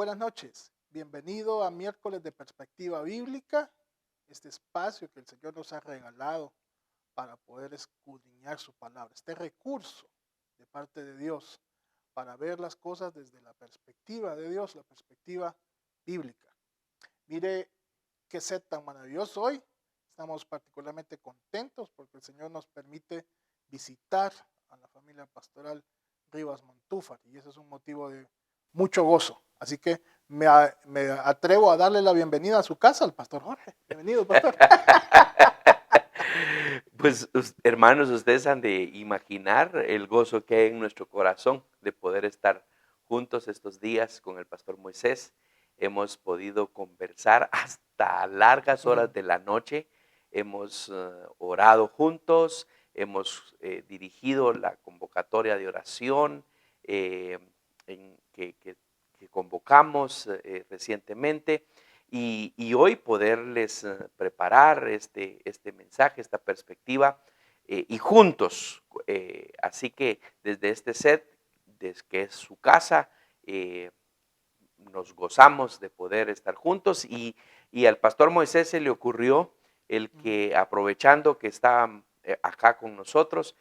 buenas noches. Bienvenido a miércoles de perspectiva bíblica, este espacio que el Señor nos ha regalado para poder escudriñar su palabra, este recurso de parte de Dios para ver las cosas desde la perspectiva de Dios, la perspectiva bíblica. Mire qué set tan maravilloso hoy. Estamos particularmente contentos porque el Señor nos permite visitar a la familia pastoral Rivas Montúfar y ese es un motivo de mucho gozo. Así que me atrevo a darle la bienvenida a su casa al pastor Jorge. Bienvenido, pastor. Pues hermanos, ustedes han de imaginar el gozo que hay en nuestro corazón de poder estar juntos estos días con el pastor Moisés. Hemos podido conversar hasta largas horas de la noche, hemos orado juntos, hemos dirigido la convocatoria de oración que convocamos recientemente. Y hoy poderles preparar este mensaje, esta perspectiva, y juntos. Así que desde este set, desde que es su casa, nos gozamos de poder estar juntos. Y al pastor Moisés se le ocurrió el que, aprovechando que está acá con nosotros,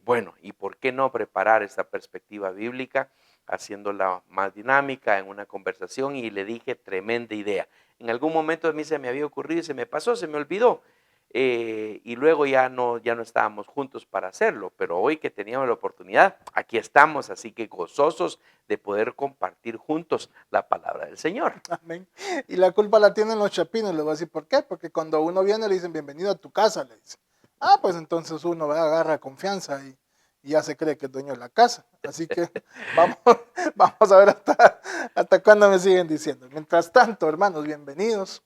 bueno, ¿y por qué no preparar esta perspectiva bíblica? Haciéndola más dinámica en una conversación, y le dije, tremenda idea. En algún momento a mí se me había ocurrido y se me pasó, se me olvidó. Y luego ya no estábamos juntos para hacerlo, pero hoy que teníamos la oportunidad, aquí estamos, así que gozosos de poder compartir juntos la palabra del Señor. Amén. Y la culpa la tienen los chapines, les voy a decir por qué, porque cuando uno viene le dicen bienvenido a tu casa, le dicen. Pues entonces uno agarra confianza y ya se cree que es dueño de la casa. Así que vamos a ver hasta cuándo me siguen diciendo. Mientras tanto, hermanos, bienvenidos.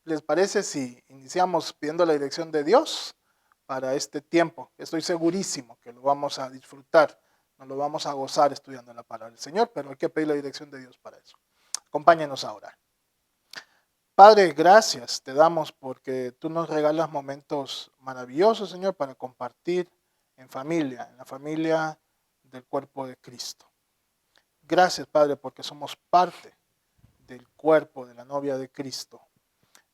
¿Les parece si iniciamos pidiendo la dirección de Dios para este tiempo? Estoy segurísimo que lo vamos a disfrutar, nos lo vamos a gozar estudiando la palabra del Señor, pero hay que pedir la dirección de Dios para eso. Acompáñenos a orar. Padre, gracias te damos porque tú nos regalas momentos maravillosos, Señor, para compartir en la familia del cuerpo de Cristo. Gracias, Padre, porque somos parte del cuerpo de la novia de Cristo.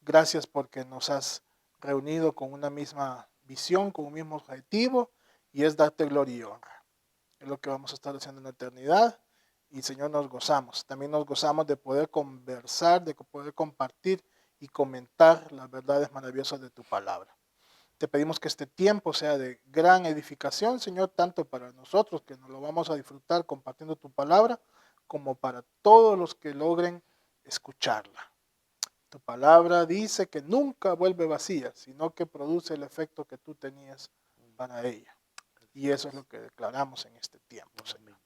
Gracias porque nos has reunido con una misma visión, con un mismo objetivo, y es darte gloria y honra. Es lo que vamos a estar haciendo en la eternidad. Y Señor, nos gozamos. También nos gozamos de poder conversar, de poder compartir y comentar las verdades maravillosas de tu palabra. Te pedimos que este tiempo sea de gran edificación, Señor, tanto para nosotros, que nos lo vamos a disfrutar compartiendo tu palabra, como para todos los que logren escucharla. Tu palabra dice que nunca vuelve vacía, sino que produce el efecto que tú tenías para ella. Y eso es lo que declaramos en este tiempo, Señor.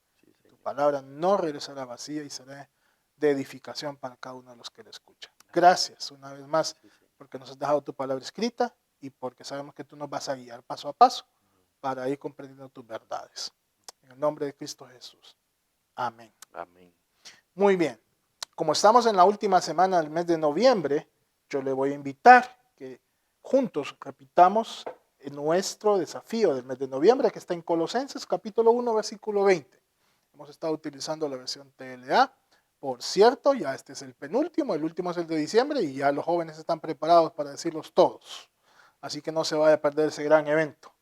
Tu palabra no regresará vacía y será de edificación para cada uno de los que la escuchan. Gracias una vez más porque nos has dejado tu palabra escrita y porque sabemos que tú nos vas a guiar paso a paso para ir comprendiendo tus verdades. En el nombre de Cristo Jesús. Amén. Amén. Muy bien. Como estamos en la última semana del mes de noviembre, yo le voy a invitar que juntos repitamos nuestro desafío del mes de noviembre, que está en Colosenses capítulo 1, versículo 20. Hemos estado utilizando la versión TLA. Por cierto, ya este es el penúltimo, el último es el de diciembre y ya los jóvenes están preparados para decirlos todos. Así que no se vaya a perder ese gran evento.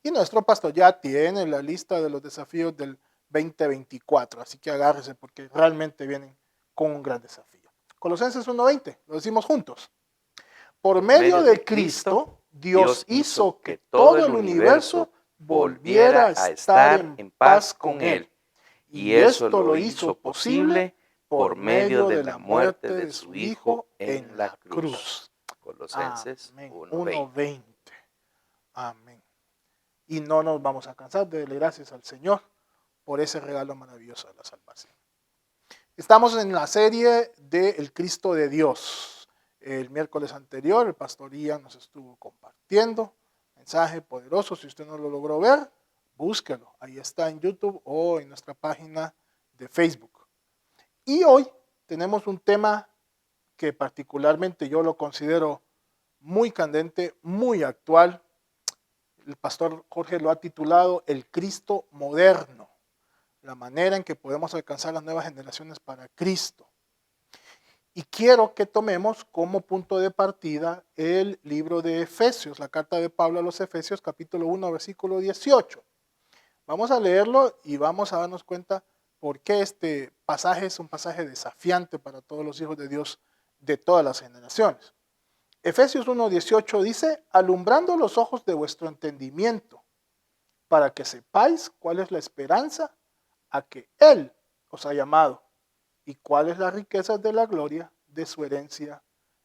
Y nuestro pastor ya tiene la lista de los desafíos del 2024, así que agárrese porque realmente vienen con un gran desafío. Colosenses 1:20, lo decimos juntos. Por medio de Cristo, Dios hizo que todo el universo volviera a estar en paz con Él. Y esto lo hizo posible por medio de la muerte de su Hijo en la cruz. Colosenses 1:20. Amén. Y no nos vamos a cansar de darle gracias al Señor por ese regalo maravilloso de la salvación. Estamos en la serie de El Cristo de Dios. El miércoles anterior el pastor Ian nos estuvo compartiendo mensaje poderoso. Si usted no lo logró ver, búsquelo. Ahí está en YouTube o en nuestra página de Facebook. Y hoy tenemos un tema que particularmente yo lo considero muy candente, muy actual. El pastor Jorge lo ha titulado El Cristo moderno, la manera en que podemos alcanzar las nuevas generaciones para Cristo. Y quiero que tomemos como punto de partida el libro de Efesios, la carta de Pablo a los Efesios, capítulo 1, versículo 18. Vamos a leerlo y vamos a darnos cuenta por qué este pasaje es un pasaje desafiante para todos los hijos de Dios de todas las generaciones. Efesios 1:18 dice, alumbrando los ojos de vuestro entendimiento, para que sepáis cuál es la esperanza a que Él os ha llamado y cuáles las riquezas de la gloria de su herencia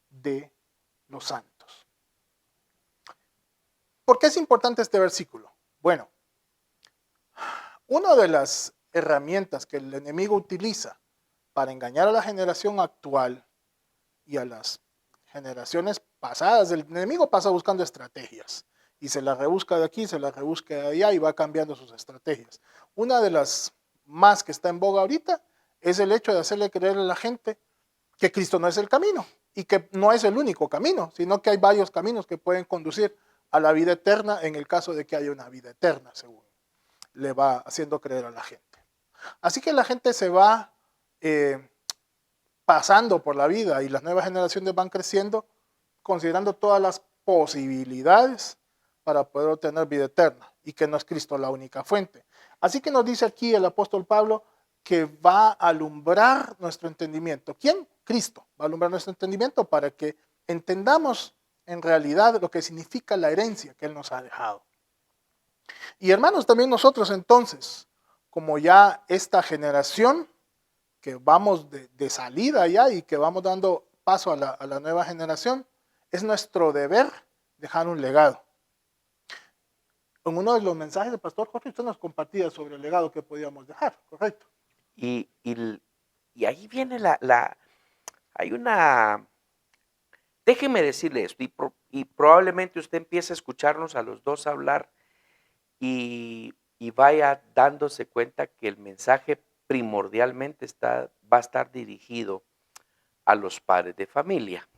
de los santos. ¿Por qué es importante este versículo? Bueno, una de las herramientas que el enemigo utiliza para engañar a la generación actual y a las generaciones pasadas, el enemigo pasa buscando estrategias y se las rebusca de aquí, se las rebusca de allá y va cambiando sus estrategias. Una de las más que está en boga ahorita es el hecho de hacerle creer a la gente que Cristo no es el camino y que no es el único camino, sino que hay varios caminos que pueden conducir a la vida eterna en el caso de que haya una vida eterna, según le va haciendo creer a la gente. Así que la gente se va pasando por la vida y las nuevas generaciones van creciendo considerando todas las posibilidades para poder obtener vida eterna y que no es Cristo la única fuente. Así que nos dice aquí el apóstol Pablo que va a alumbrar nuestro entendimiento. ¿Quién? Cristo va a alumbrar nuestro entendimiento para que entendamos en realidad lo que significa la herencia que Él nos ha dejado. Y hermanos, también nosotros entonces, como ya esta generación que vamos de salida ya y que vamos dando paso a la nueva generación, es nuestro deber dejar un legado. En uno de los mensajes del pastor Jorge, usted nos compartía sobre el legado que podíamos dejar, ¿correcto? Y ahí viene hay una, déjeme decirle esto, y probablemente usted empiece a escucharnos a los dos hablar y vaya dándose cuenta que el mensaje primordialmente va a estar dirigido a los padres de familia.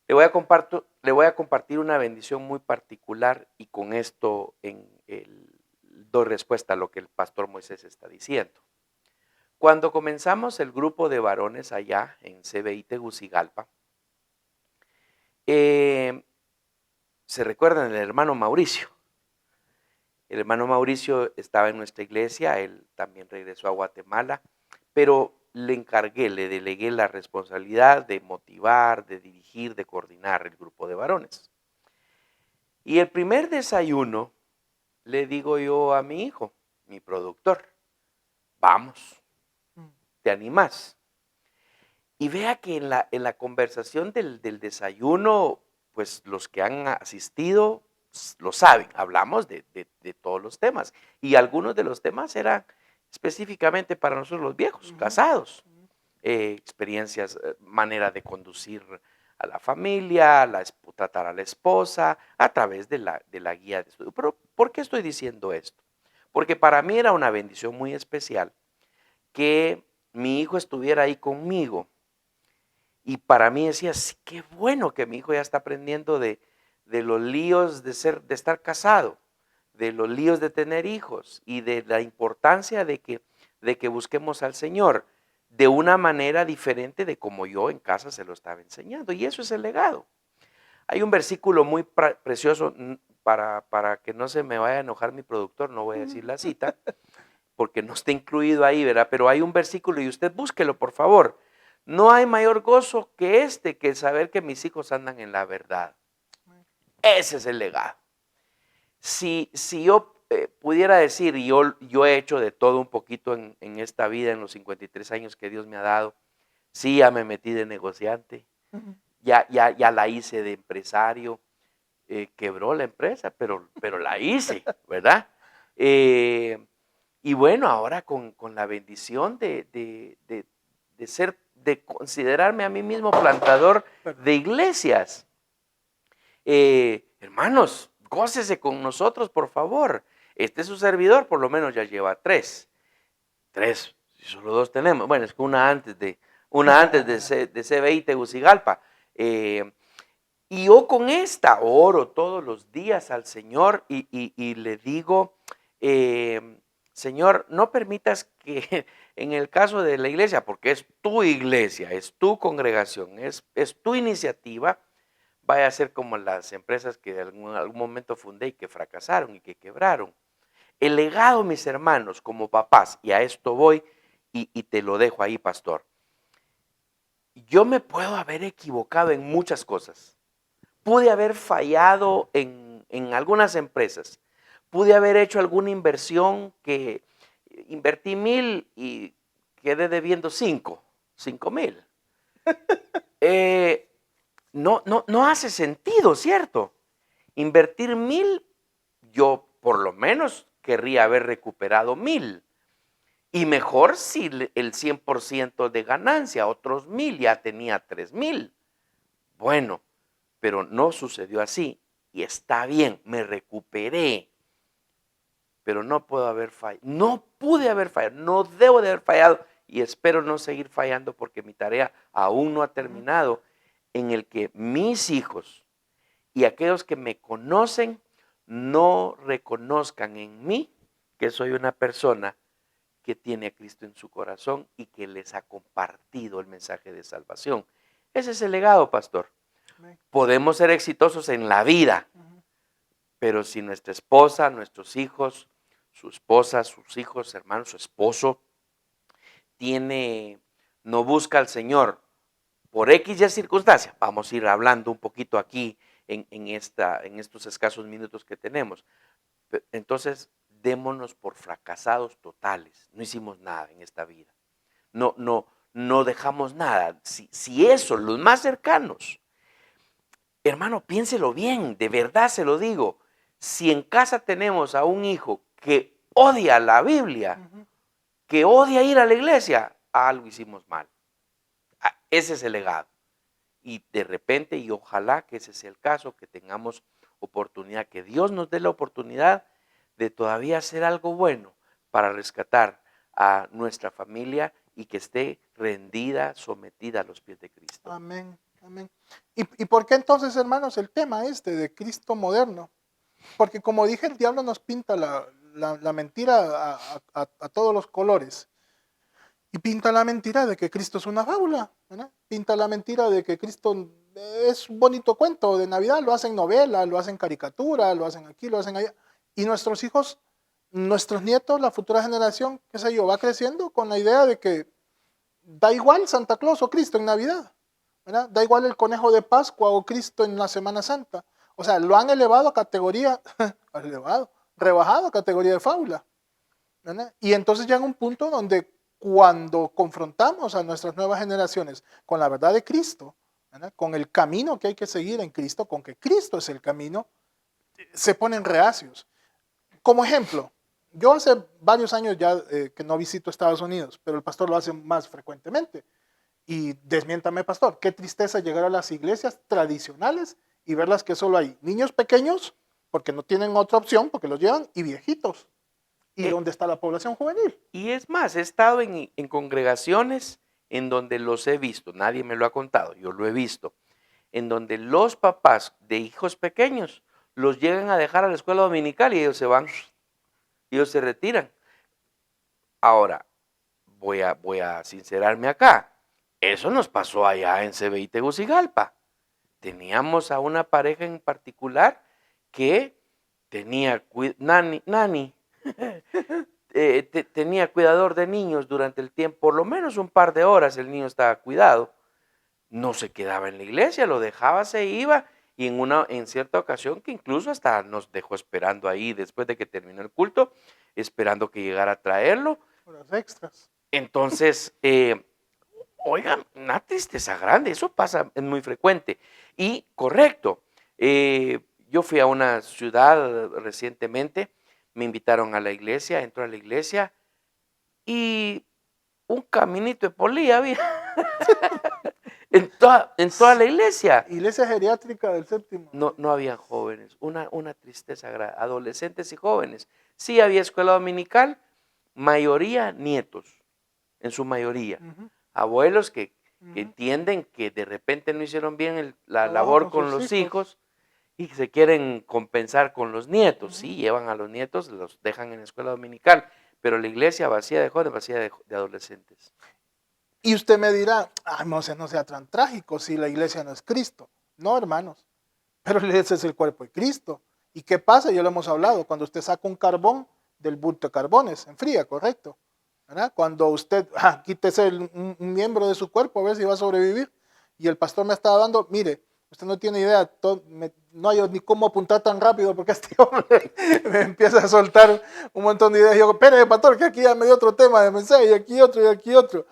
Le voy a compartir una bendición muy particular y con esto doy respuesta a lo que el pastor Moisés está diciendo. Cuando comenzamos el grupo de varones allá en CBI Tegucigalpa, se recuerdan el hermano Mauricio. El hermano Mauricio estaba en nuestra iglesia, él también regresó a Guatemala, pero le delegué la responsabilidad de motivar, de dirigir, de coordinar el grupo de varones. Y el primer desayuno le digo yo a mi hijo, mi productor, vamos, ¿te animás? Y vea que en la conversación del desayuno, pues los que han asistido lo saben, hablamos de todos los temas. Y algunos de los temas eran específicamente para nosotros los viejos, casados. Experiencias, manera de conducir a la familia, tratar a la esposa, a través de la guía de estudio. Pero, ¿por qué estoy diciendo esto? Porque para mí era una bendición muy especial que mi hijo estuviera ahí conmigo. Y para mí decía, sí, qué bueno que mi hijo ya está aprendiendo de los líos de estar casado, de los líos de tener hijos y de la importancia de que busquemos al Señor de una manera diferente de como yo en casa se lo estaba enseñando. Y eso es el legado. Hay un versículo muy precioso, para que no se me vaya a enojar mi productor, no voy a decir la cita, porque no está incluido ahí, ¿verdad? Pero hay un versículo y usted búsquelo, por favor. No hay mayor gozo que que saber que mis hijos andan en la verdad. Ese es el legado. Si yo pudiera decir, y yo he hecho de todo un poquito en esta vida, en los 53 años que Dios me ha dado, sí, ya me metí de negociante, ya la hice de empresario, quebró la empresa, pero la hice, ¿verdad? Y bueno, ahora con la bendición de considerarme a mí mismo plantador de iglesias. Hermanos, gócese con nosotros, por favor. Este es su servidor, por lo menos ya lleva 3. 3, si solo 2 tenemos. Bueno, es que una antes de CBI Tegucigalpa. Y yo con esta oro todos los días al Señor y le digo, Señor, no permitas que en el caso de la iglesia, porque es tu iglesia, es tu congregación, es tu iniciativa, vaya a ser como las empresas que en algún momento fundé y que fracasaron y que quebraron. El legado, mis hermanos, como papás, y a esto voy y te lo dejo ahí, pastor. Yo me puedo haber equivocado en muchas cosas. Pude haber fallado en algunas empresas. Pude haber hecho alguna inversión que invertí 1,000 y quedé debiendo 5,000. No hace sentido, ¿cierto? Invertir 1,000, yo por lo menos querría haber recuperado 1,000. Y mejor si el 100% de ganancia, otros 1,000, ya tenía 3,000. Bueno, pero no sucedió así y está bien, me recuperé. Pero no puedo haber fallado, no pude haber fallado, no debo de haber fallado y espero no seguir fallando porque mi tarea aún no ha terminado, en el que mis hijos y aquellos que me conocen no reconozcan en mí que soy una persona que tiene a Cristo en su corazón y que les ha compartido el mensaje de salvación. Ese es el legado, pastor. Podemos ser exitosos en la vida, pero si nuestra esposa, nuestros hijos, su esposa, sus hijos, hermanos, su esposo, no busca al Señor por X y circunstancia, vamos a ir hablando un poquito aquí en estos escasos minutos que tenemos. Entonces, démonos por fracasados totales. No hicimos nada en esta vida. No dejamos nada. Si eso, los más cercanos, hermano, piénselo bien, de verdad se lo digo. Si en casa tenemos a un hijo que odia la Biblia, que odia ir a la iglesia, algo hicimos mal. Ese es el legado. Y de repente, y ojalá que ese sea el caso, que tengamos oportunidad, que Dios nos dé la oportunidad de todavía hacer algo bueno para rescatar a nuestra familia y que esté rendida, sometida a los pies de Cristo. Amén, amén. ¿Y por qué entonces, hermanos, el tema de Cristo moderno? Porque como dije, el diablo nos pinta la mentira a todos los colores. Y pinta la mentira de que Cristo es una fábula, ¿verdad? Pinta la mentira de que Cristo es un bonito cuento de Navidad, lo hacen novela, lo hacen caricatura, lo hacen aquí, lo hacen allá. Y nuestros hijos, nuestros nietos, la futura generación, qué sé yo, va creciendo con la idea de que da igual Santa Claus o Cristo en Navidad, ¿verdad? Da igual el conejo de Pascua o Cristo en la Semana Santa. O sea, lo han elevado a categoría, rebajado a categoría de fábula, ¿verdad? Y entonces llega un punto donde cuando confrontamos a nuestras nuevas generaciones con la verdad de Cristo, ¿verdad? Con el camino que hay que seguir en Cristo, con que Cristo es el camino, se ponen reacios. Como ejemplo, yo hace varios años ya que no visito Estados Unidos, pero el pastor lo hace más frecuentemente. Y desmiéntame, pastor, qué tristeza llegar a las iglesias tradicionales y verlas que solo hay niños pequeños, porque no tienen otra opción, porque los llevan, y viejitos. ¿Y dónde está la población juvenil? Y es más, he estado en congregaciones en donde los he visto, nadie me lo ha contado, yo lo he visto, en donde los papás de hijos pequeños los llegan a dejar a la escuela dominical y ellos se van, ellos se retiran. Ahora, voy a sincerarme acá, eso nos pasó allá en CBI Tegucigalpa. Teníamos a una pareja en particular que tenía nani, tenía cuidador de niños durante el tiempo, por lo menos un par de horas el niño estaba cuidado. No se quedaba en la iglesia, lo dejaba, se iba, y en cierta ocasión que incluso hasta nos dejó esperando ahí después de que terminó el culto, esperando que llegara a traerlo. Horas extras. Entonces, oigan, una tristeza grande, eso pasa, es muy frecuente. Y correcto, yo fui a una ciudad recientemente, me invitaron a la iglesia, entro a la iglesia y un caminito de polilla había en toda la iglesia. Iglesia geriátrica del séptimo. No habían jóvenes, una tristeza grande, adolescentes y jóvenes. Sí había escuela dominical, mayoría nietos, en su mayoría. Abuelos que entienden que de repente no hicieron bien la labor con los hijos y se quieren compensar con los nietos. Sí, llevan a los nietos, los dejan en la escuela dominical, pero la iglesia vacía de jóvenes, vacía de adolescentes. Y usted me dirá, no sea tan trágico si la iglesia no es Cristo. No, hermanos, pero la iglesia es el cuerpo de Cristo. ¿Y qué pasa? Ya lo hemos hablado, cuando usted saca un carbón del bulto de carbones, se enfría, ¿correcto? ¿Verdad? Cuando usted quítese un miembro de su cuerpo a ver si va a sobrevivir. Y el pastor me estaba dando, mire, usted no tiene idea, no hay ni cómo apuntar tan rápido porque este hombre me empieza a soltar un montón de ideas. Y yo, espere, pastor, que aquí ya me dio otro tema de mensaje, y aquí otro, y aquí otro.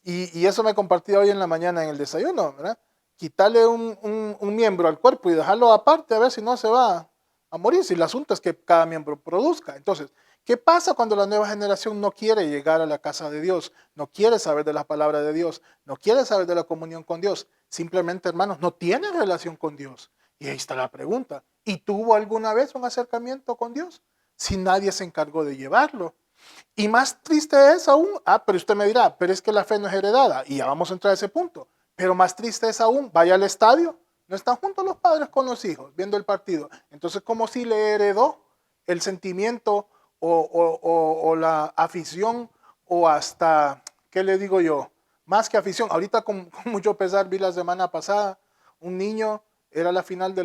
Y eso me compartí hoy en la mañana en el desayuno, ¿verdad? Quitarle un miembro al cuerpo y dejarlo aparte a ver si no se va a morir, si el asunto es que cada miembro produzca. Entonces, ¿qué pasa cuando la nueva generación no quiere llegar a la casa de Dios? No quiere saber de la palabra de Dios, no quiere saber de la comunión con Dios. Simplemente, hermanos, no tiene relación con Dios. Y ahí está la pregunta. ¿Y tuvo alguna vez un acercamiento con Dios? Si nadie se encargó de llevarlo. Y más triste es aún, pero usted me dirá, pero es que la fe no es heredada, y ya vamos a entrar a ese punto. Pero más triste es aún, vaya al estadio, no están juntos los padres con los hijos viendo el partido. Entonces, como si le heredó el sentimiento o la afición o hasta, ¿qué le digo yo? Más que afición. Ahorita con mucho pesar vi la semana pasada un niño, era la final de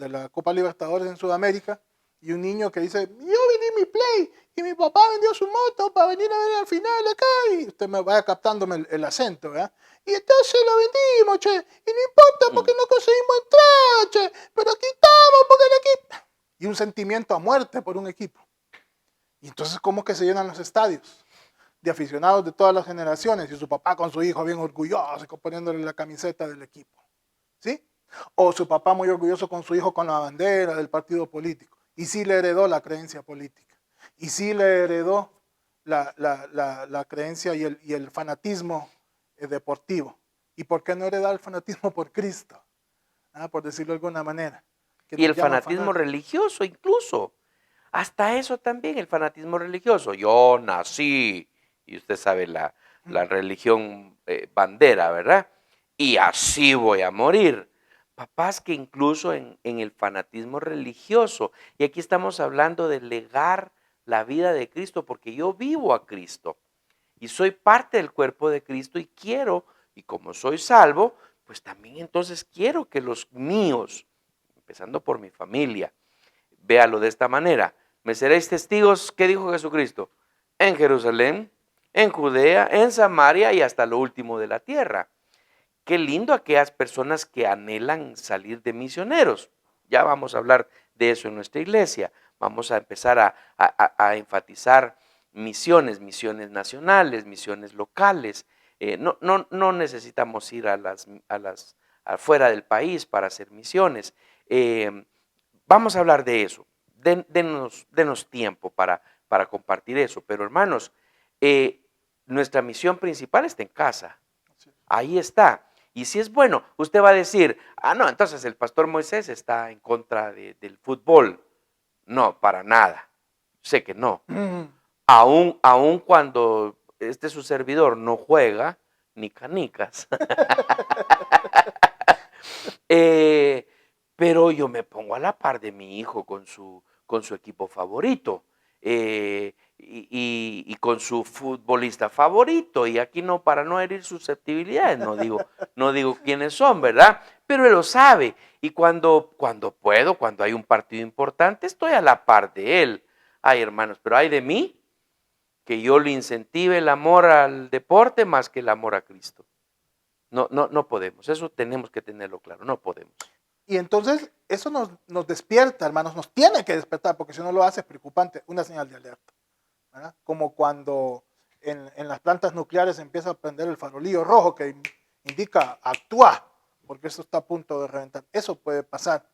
la Copa Libertadores en Sudamérica, y un niño que dice, yo vendí mi Play y mi papá vendió su moto para venir a ver al final acá, y usted me vaya captándome el acento, ¿verdad? Y entonces lo vendimos, che, y no importa porque no conseguimos entrar, che, pero aquí estamos porque aquí... Y un sentimiento a muerte por un equipo. Y entonces, ¿cómo que se llenan los estadios? De aficionados de todas las generaciones, y su papá con su hijo bien orgulloso, poniéndole la camiseta del equipo, ¿sí? O su papá muy orgulloso con su hijo con la bandera del partido político. Y sí le heredó la creencia política. Y sí le heredó la creencia y el fanatismo deportivo. ¿Y por qué no heredar el fanatismo por Cristo? Por decirlo de alguna manera. Que Y nos el llama fanatismo fanáticos. religioso incluso. Hasta eso también, el fanatismo religioso. Yo nací, y usted sabe la religión bandera, ¿verdad? Y así voy a morir. Papás que incluso en el fanatismo religioso, y aquí estamos hablando de legar la vida de Cristo, porque yo vivo a Cristo y soy parte del cuerpo de Cristo y quiero, y como soy salvo, pues también entonces quiero que los míos, empezando por mi familia, véalo de esta manera. Me seréis testigos, ¿qué dijo Jesucristo? En Jerusalén, en Judea, en Samaria y hasta lo último de la tierra. Qué lindo aquellas personas que anhelan salir de misioneros. Ya vamos a hablar de eso en nuestra iglesia. Vamos a empezar a enfatizar misiones, misiones nacionales, misiones locales. No necesitamos ir afuera del país para hacer misiones. Vamos a hablar de eso. Denos tiempo para compartir eso. Pero hermanos, nuestra misión principal está en casa. Ahí está. Y si es bueno, usted va a decir, no, entonces el pastor Moisés está en contra del fútbol. No, para nada. Sé que no. Aún cuando su servidor no juega, ni canicas. Pero yo me pongo a la par de mi hijo con su equipo favorito y con su futbolista favorito. Y aquí no, para no herir susceptibilidades, no digo quiénes son, ¿verdad? Pero él lo sabe. Y cuando puedo, cuando hay un partido importante, estoy a la par de él. Ay, hermanos, pero hay de mí que yo le incentive el amor al deporte más que el amor a Cristo. No podemos. Eso tenemos que tenerlo claro. No podemos. Y entonces eso nos despierta, hermanos, nos tiene que despertar, porque si no lo hace es preocupante, una señal de alerta, ¿verdad? Como cuando en las plantas nucleares empieza a prender el farolillo rojo que indica actúa, porque esto está a punto de reventar. Eso puede pasar.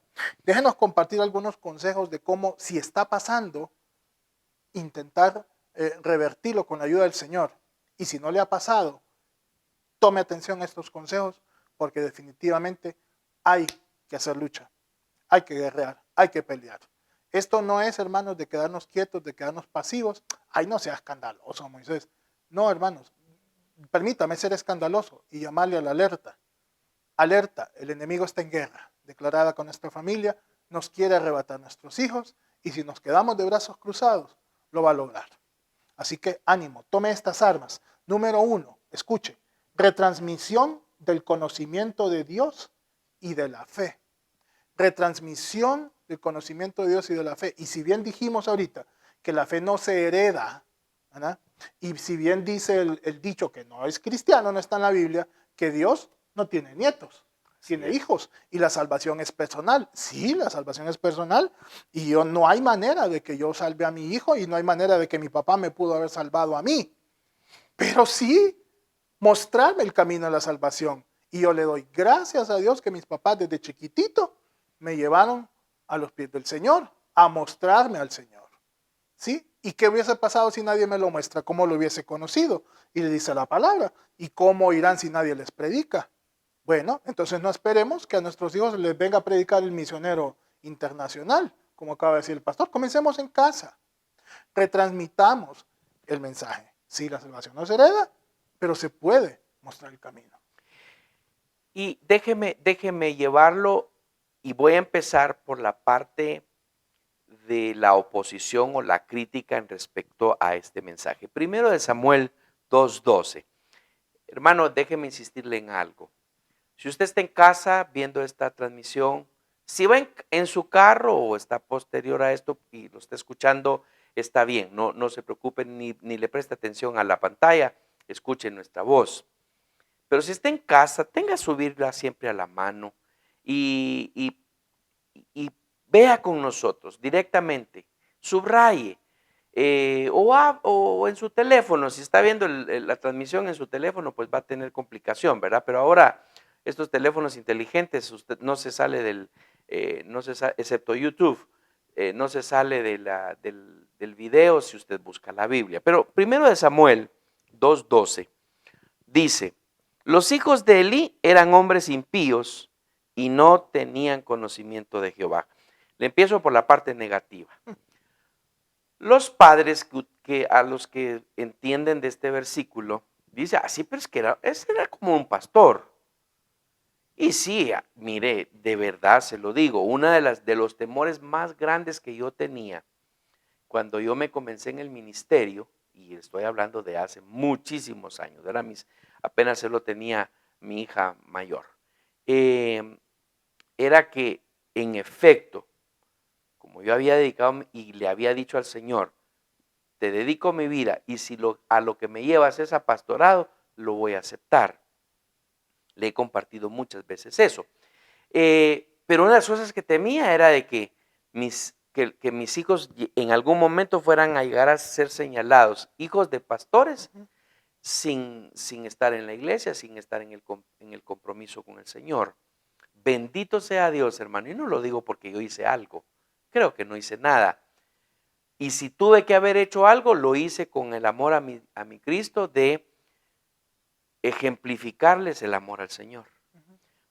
Déjenos compartir algunos consejos de cómo, si está pasando, intentar revertirlo con la ayuda del Señor. Y si no le ha pasado, tome atención a estos consejos, porque definitivamente hay que hacer lucha, hay que guerrear, hay que pelear. Esto no es, hermanos, de quedarnos quietos, de quedarnos pasivos. Ay, no sea escandaloso, Moisés. No, hermanos, permítame ser escandaloso y llamarle a la alerta. Alerta, el enemigo está en guerra, declarada con nuestra familia, nos quiere arrebatar nuestros hijos, y si nos quedamos de brazos cruzados, lo va a lograr. Así que ánimo, tome estas armas. Número 1, escuche, retransmisión del conocimiento de Dios y de la fe. Retransmisión del conocimiento de Dios y de la fe. Y si bien dijimos ahorita que la fe no se hereda, ¿verdad? Y si bien dice el dicho que no es cristiano, no está en la Biblia, que Dios no tiene nietos, tiene hijos y la salvación es personal. Sí, la salvación es personal y no hay manera de que yo salve a mi hijo y no hay manera de que mi papá me pudo haber salvado a mí. Pero sí mostrarme el camino a la salvación. Y yo le doy gracias a Dios que mis papás desde chiquitito me llevaron a los pies del Señor, a mostrarme al Señor. ¿Sí? ¿Y qué hubiese pasado si nadie me lo muestra? ¿Cómo lo hubiese conocido? Y le dice la palabra. ¿Y cómo irán si nadie les predica? Bueno, entonces no esperemos que a nuestros hijos les venga a predicar el misionero internacional, como acaba de decir el pastor. Comencemos en casa. Retransmitamos el mensaje. Sí, la salvación no se hereda, pero se puede mostrar el camino. Y déjeme llevarlo y voy a empezar por la parte de la oposición o la crítica en respecto a este mensaje. Primero de Samuel 2:12. Hermano, déjeme insistirle en algo. Si usted está en casa viendo esta transmisión, si va en su carro o está posterior a esto y lo está escuchando, está bien, no se preocupe ni le preste atención a la pantalla, escuche nuestra voz. Pero si está en casa, tenga su Biblia siempre a la mano y vea con nosotros directamente, subraye, o en su teléfono, si está viendo la transmisión en su teléfono, pues va a tener complicación, ¿verdad? Pero ahora estos teléfonos inteligentes, usted no se sale excepto YouTube, no se sale del video si usted busca la Biblia. Pero primero de Samuel 2:12 dice, los hijos de Elí eran hombres impíos y no tenían conocimiento de Jehová. Le empiezo por la parte negativa. Los padres a los que entienden de este versículo, dice, así, pero es que ese era como un pastor. Y sí, mire, de verdad se lo digo, uno de los temores más grandes que yo tenía cuando yo me comencé en el ministerio, y estoy hablando de hace muchísimos años, apenas se lo tenía mi hija mayor, era que en efecto, como yo había dedicado y le había dicho al Señor, te dedico mi vida y si a lo que me llevas es a pastorado, lo voy a aceptar. Le he compartido muchas veces eso. Pero una de las cosas que temía era de que mis hijos en algún momento fueran a llegar a ser señalados hijos de pastores sin estar en la iglesia, sin estar en el compromiso con el Señor. Bendito sea Dios, hermano. Y no lo digo porque yo hice algo. Creo que no hice nada. Y si tuve que haber hecho algo, lo hice con el amor a mi Cristo de ejemplificarles el amor al Señor.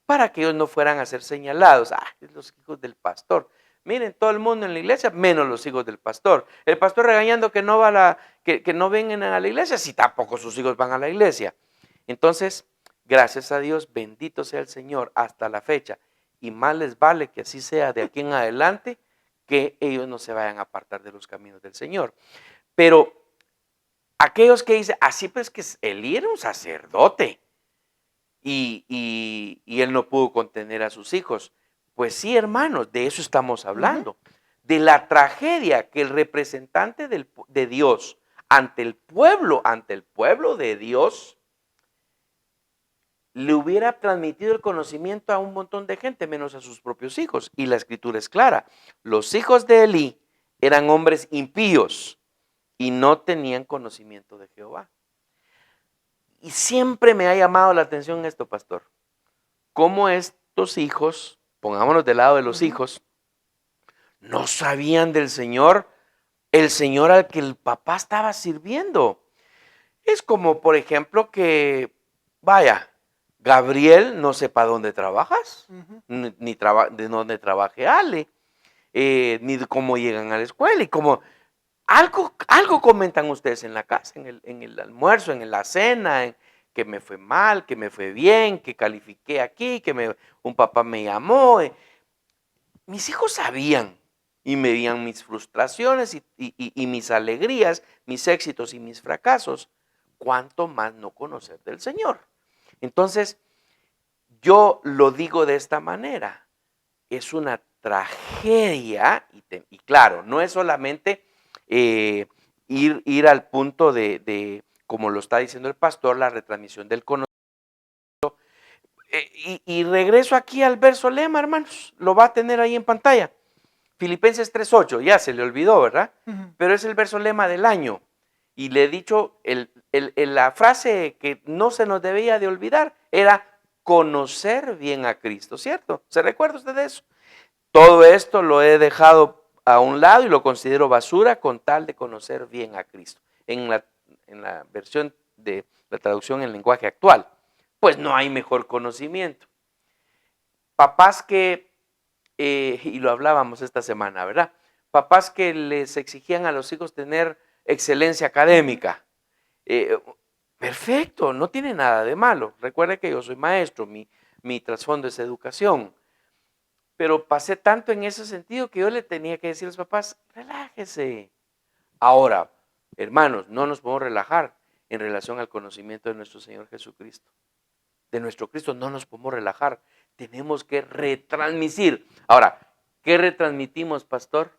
Para que ellos no fueran a ser señalados. Los hijos del pastor. Miren, todo el mundo en la iglesia, menos los hijos del pastor. El pastor regañando que no vengan a la iglesia, si tampoco sus hijos van a la iglesia. Entonces, gracias a Dios, bendito sea el Señor hasta la fecha. Y más les vale que así sea de aquí en adelante, que ellos no se vayan a apartar de los caminos del Señor. Pero aquellos que dicen, así pues que Elí era un sacerdote y él no pudo contener a sus hijos. Pues sí, hermanos, de eso estamos hablando. De la tragedia que el representante de Dios ante el pueblo de Dios, le hubiera transmitido el conocimiento a un montón de gente, menos a sus propios hijos. Y la escritura es clara. Los hijos de Elí eran hombres impíos y no tenían conocimiento de Jehová. Y siempre me ha llamado la atención esto, pastor. Cómo estos hijos, pongámonos del lado de los hijos, no sabían del Señor, el Señor al que el papá estaba sirviendo. Es como, por ejemplo, que, vaya, Gabriel no sepa dónde trabajas, ni de dónde trabaje Ale, ni de cómo llegan a la escuela. Y como algo comentan ustedes en la casa, en el almuerzo, en la cena, que me fue mal, que me fue bien, que califiqué aquí, un papá me llamó. Mis hijos sabían, y medían mis frustraciones y mis alegrías, mis éxitos y mis fracasos, cuánto más no conocer del Señor. Entonces, yo lo digo de esta manera, es una tragedia, y claro, no es solamente ir al punto como lo está diciendo el pastor, la retransmisión del conocimiento. Y regreso aquí al verso lema, hermanos, lo va a tener ahí en pantalla. Filipenses 3:8, ya se le olvidó, ¿verdad? Pero es el verso lema del año. Y le he dicho, la frase que no se nos debía de olvidar era conocer bien a Cristo, ¿cierto? ¿Se recuerda usted de eso? Todo esto lo he dejado a un lado y lo considero basura con tal de conocer bien a Cristo. En la versión de la traducción en lenguaje actual, pues no hay mejor conocimiento. Papás que, y lo hablábamos esta semana, ¿verdad? Papás que les exigían a los hijos tener excelencia académica. Perfecto, no tiene nada de malo. Recuerde que yo soy maestro, mi trasfondo es educación. Pero pasé tanto en ese sentido que yo le tenía que decir a los papás, relájese. Ahora, hermanos, no nos podemos relajar en relación al conocimiento de nuestro Señor Jesucristo. De nuestro Cristo no nos podemos relajar. Tenemos que retransmitir. Ahora, ¿qué retransmitimos, pastor?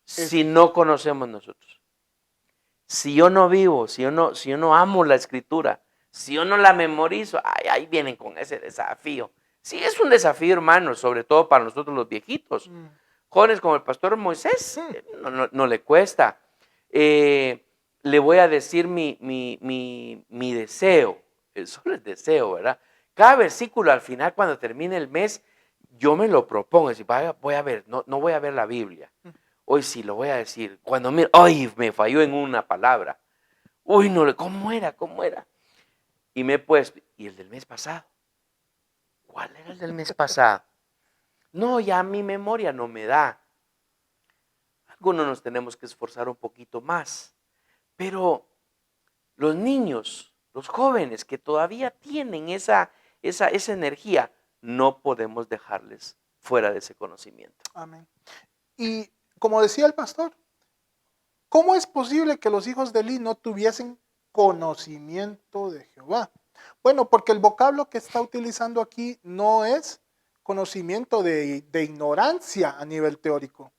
Si no conocemos nosotros. Si yo no vivo, si yo no amo la escritura, si yo no la memorizo, ahí vienen con ese desafío. Sí, es un desafío, hermano, sobre todo para nosotros los viejitos. Jóvenes como el pastor Moisés, no le cuesta. Le voy a decir mi deseo, solo el deseo, ¿verdad? Cada versículo al final, cuando termine el mes, yo me lo propongo, decir, voy a ver, no voy a ver la Biblia. Hoy sí lo voy a decir. Cuando ¡ay! Me falló en una palabra. Uy, no, ¿cómo era? Y me he puesto, ¿y el del mes pasado? ¿Cuál era el del mes pasado? No, ya mi memoria no me da. Algunos nos tenemos que esforzar un poquito más. Pero los niños, los jóvenes que todavía tienen esa energía, no podemos dejarles fuera de ese conocimiento. Amén. Y como decía el pastor, ¿cómo es posible que los hijos de Eli no tuviesen conocimiento de Jehová? Bueno, porque el vocablo que está utilizando aquí no es conocimiento de ignorancia a nivel teórico.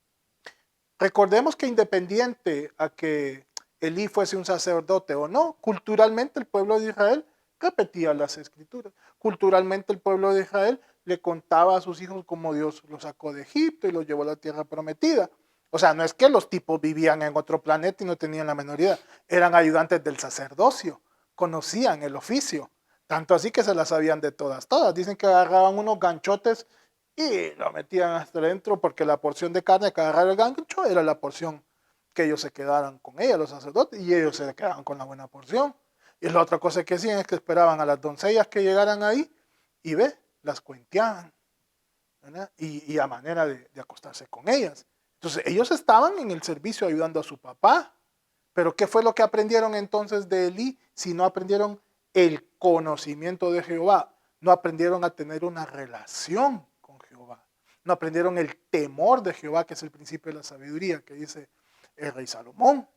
Recordemos que independiente a que Elí fuese un sacerdote o no, culturalmente el pueblo de Israel repetía las escrituras. Culturalmente el pueblo de Israel le contaba a sus hijos cómo Dios los sacó de Egipto y los llevó a la tierra prometida. O sea, no es que los tipos vivían en otro planeta y no tenían la menor idea. Eran ayudantes del sacerdocio, conocían el oficio. Tanto así que se las sabían de todas. Dicen que agarraban unos ganchotes y lo metían hasta adentro porque la porción de carne que agarraba el gancho era la porción que ellos se quedaran con ella, los sacerdotes, y ellos se quedaban con la buena porción. Y la otra cosa que hacían es que esperaban a las doncellas que llegaran ahí y las cuenteaban, ¿verdad? Y a manera de acostarse con ellas. Entonces ellos estaban en el servicio ayudando a su papá. Pero ¿qué fue lo que aprendieron entonces de Elí? Si no aprendieron el conocimiento de Jehová, no aprendieron a tener una relación con Jehová, no aprendieron el temor de Jehová, que es el principio de la sabiduría, que dice el rey Salomón.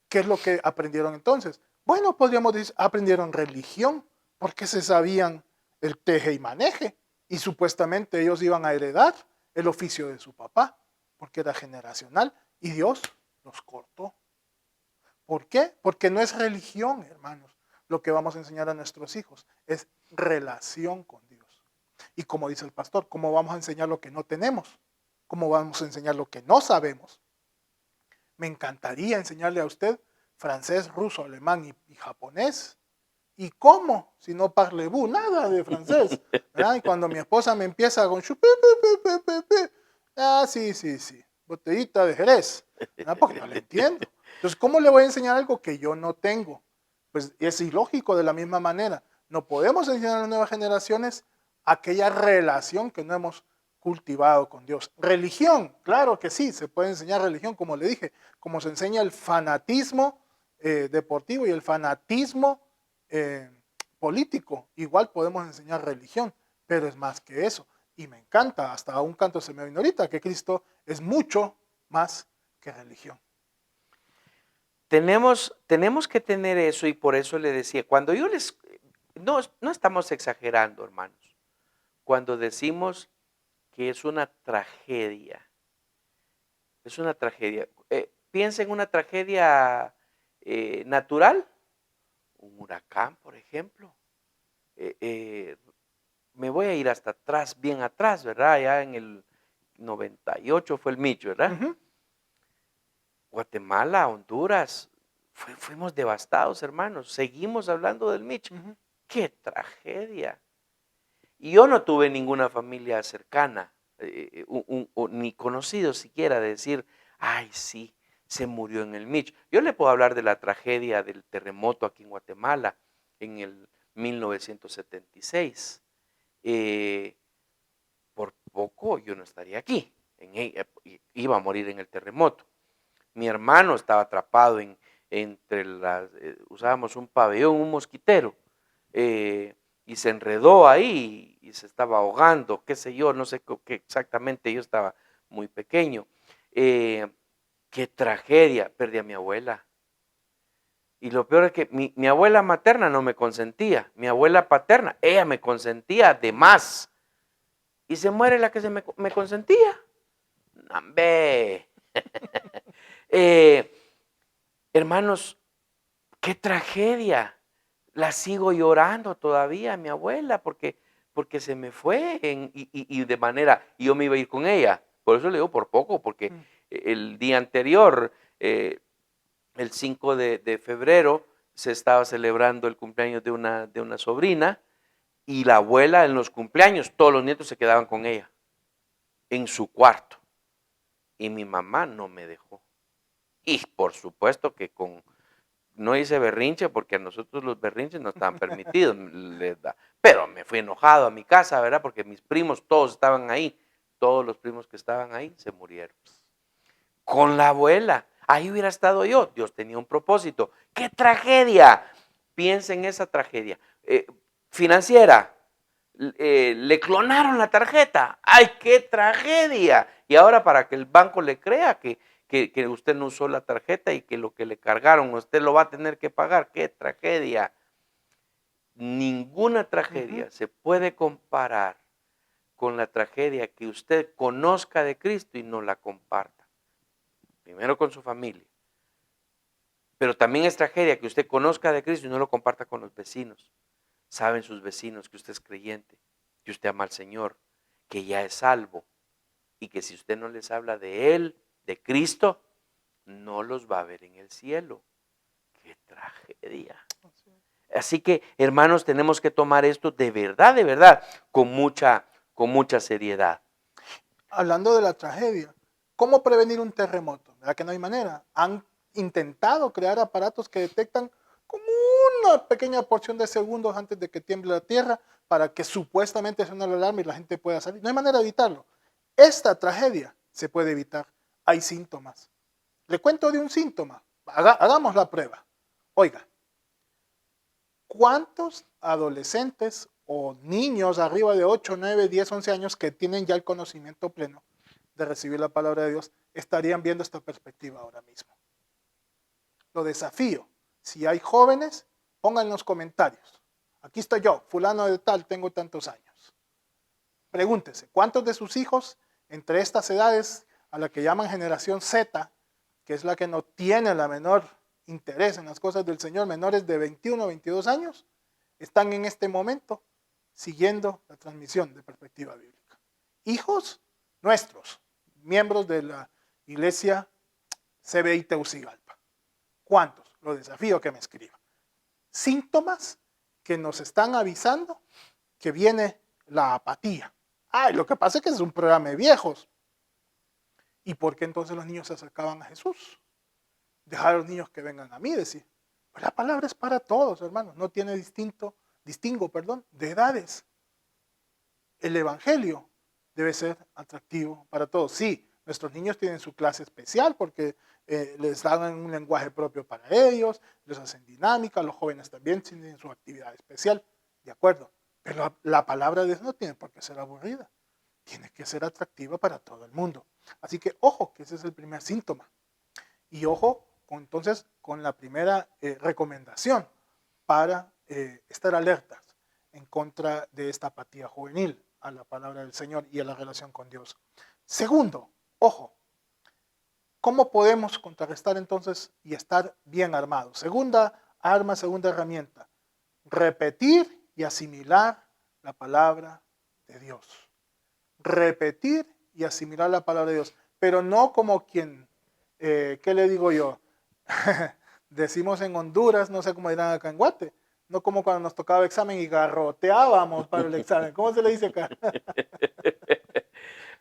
¿Qué es lo que aprendieron entonces? Bueno, podríamos decir, aprendieron religión, porque se sabían el teje y maneje, y supuestamente ellos iban a heredar el oficio de su papá, porque era generacional, y Dios los cortó. ¿Por qué? Porque no es religión, hermanos, lo que vamos a enseñar a nuestros hijos, es relación con Dios. Y como dice el pastor, ¿cómo vamos a enseñar lo que no tenemos? ¿Cómo vamos a enseñar lo que no sabemos? Me encantaría enseñarle a usted francés, ruso, alemán y japonés. ¿Y cómo? Si no parlez-vous, nada de francés. ¿Verdad? Y cuando mi esposa me empieza con sí, botellita de Jerez, ¿verdad? Porque no le entiendo. Entonces, ¿cómo le voy a enseñar algo que yo no tengo? Pues es ilógico de la misma manera. No podemos enseñar a las nuevas generaciones aquella relación que no hemos cultivado con Dios. Religión, claro que sí, se puede enseñar religión, como le dije, como se enseña el fanatismo deportivo y el fanatismo político. Igual podemos enseñar religión, pero es más que eso. Y me encanta, hasta un canto se me vino ahorita, que Cristo es mucho más que religión. Tenemos que tener eso, y por eso le decía, cuando yo les... No estamos exagerando, hermanos, cuando decimos que es una tragedia. Es una tragedia. Piensa en una tragedia natural, un huracán, por ejemplo. Me voy a ir hasta atrás, bien atrás, ¿verdad? Ya en el 98 fue el Mitch, ¿verdad? Ujú. Guatemala, Honduras, fuimos devastados, hermanos. Seguimos hablando del Mitch. Ujú. ¡Qué tragedia! Y yo no tuve ninguna familia cercana, ni conocido siquiera, de decir, ay, sí, se murió en el Mitch. Yo le puedo hablar de la tragedia del terremoto aquí en Guatemala en el 1976. Por poco yo no estaría aquí, iba a morir en el terremoto. Mi hermano estaba atrapado entre usábamos un pabellón, un mosquitero, y se enredó ahí y se estaba ahogando, qué sé yo, no sé qué exactamente, yo estaba muy pequeño. Qué tragedia, perdí a mi abuela. Y lo peor es que mi abuela materna no me consentía, mi abuela paterna, ella me consentía de más. Y se muere la que me consentía. ¡Nambe! Hermanos, qué tragedia. La sigo llorando todavía, mi abuela, porque se me fue y de manera, y yo me iba a ir con ella. Por eso le digo por poco, porque Mm. el día anterior, el 5 de febrero, se estaba celebrando el cumpleaños de una sobrina, y la abuela en los cumpleaños, todos los nietos se quedaban con ella, en su cuarto. Y mi mamá no me dejó. Y por supuesto que no hice berrinche porque a nosotros los berrinches no estaban permitidos, pero me fui enojado a mi casa, ¿verdad? Porque mis primos todos estaban ahí, todos los primos que estaban ahí se murieron. Con la abuela, ahí hubiera estado yo, Dios tenía un propósito. ¡Qué tragedia! Piensa en esa tragedia. Financiera, le clonaron la tarjeta. ¡Ay, qué tragedia! Y ahora para que el banco le crea que usted no usó la tarjeta y que lo que le cargaron usted lo va a tener que pagar. ¡Qué tragedia! Ninguna Ujú. tragedia se puede comparar con la tragedia que usted conozca de Cristo y no la comparta. Primero con su familia. Pero también es tragedia que usted conozca de Cristo y no lo comparta con los vecinos. Saben sus vecinos que usted es creyente, que usted ama al Señor, que ya es salvo, y que si usted no les habla de Él, de Cristo, no los va a ver en el cielo. ¡Qué tragedia! Así que, hermanos, tenemos que tomar esto de verdad, con mucha seriedad. Hablando de la tragedia, ¿cómo prevenir un terremoto? ¿Verdad que no hay manera? Han intentado crear aparatos que detectan como una pequeña porción de segundos antes de que tiemble la tierra para que supuestamente suene la alarma y la gente pueda salir. No hay manera de evitarlo. Esta tragedia se puede evitar. Hay síntomas. Le cuento de un síntoma. Hagamos la prueba. Oiga, ¿cuántos adolescentes o niños arriba de 8, 9, 10, 11 años que tienen ya el conocimiento pleno de recibir la palabra de Dios estarían viendo esta perspectiva ahora mismo? Lo desafío. Si hay jóvenes, pongan en los comentarios. Aquí estoy yo, fulano de tal, tengo tantos años. Pregúntese, ¿cuántos de sus hijos entre estas edades a la que llaman generación Z, que es la que no tiene la menor interés en las cosas del Señor, menores de 21 o 22 años, están en este momento siguiendo la transmisión de Perspectiva Bíblica? Hijos nuestros, miembros de la iglesia CBI Teucigalpa. ¿Cuántos? Lo desafío que me escriban. Síntomas que nos están avisando que viene la apatía. Ay, lo que pasa es que es un programa de viejos. ¿Y por qué entonces los niños se acercaban a Jesús? Dejar a los niños que vengan a mí, decir. Pues la palabra es para todos, hermanos. No tiene distingo, de edades. El evangelio debe ser atractivo para todos. Sí, nuestros niños tienen su clase especial porque les dan un lenguaje propio para ellos, les hacen dinámica, los jóvenes también tienen su actividad especial, de acuerdo. Pero la palabra de Dios no tiene por qué ser aburrida. tiene que ser atractiva para todo el mundo. Así que ojo, que ese es el primer síntoma. Y ojo, entonces, con la primera recomendación para estar alertas en contra de esta apatía juvenil a la palabra del Señor y a la relación con Dios. Segundo, ojo, ¿cómo podemos contrarrestar entonces y estar bien armados? Segunda arma, segunda herramienta, repetir y asimilar la palabra de Dios. Repetir y asimilar la palabra de Dios, pero no como quien, ¿qué le digo yo? Decimos en Honduras, no sé cómo dirán acá en Guate, no como cuando nos tocaba examen y garroteábamos para el examen. ¿Cómo se le dice acá?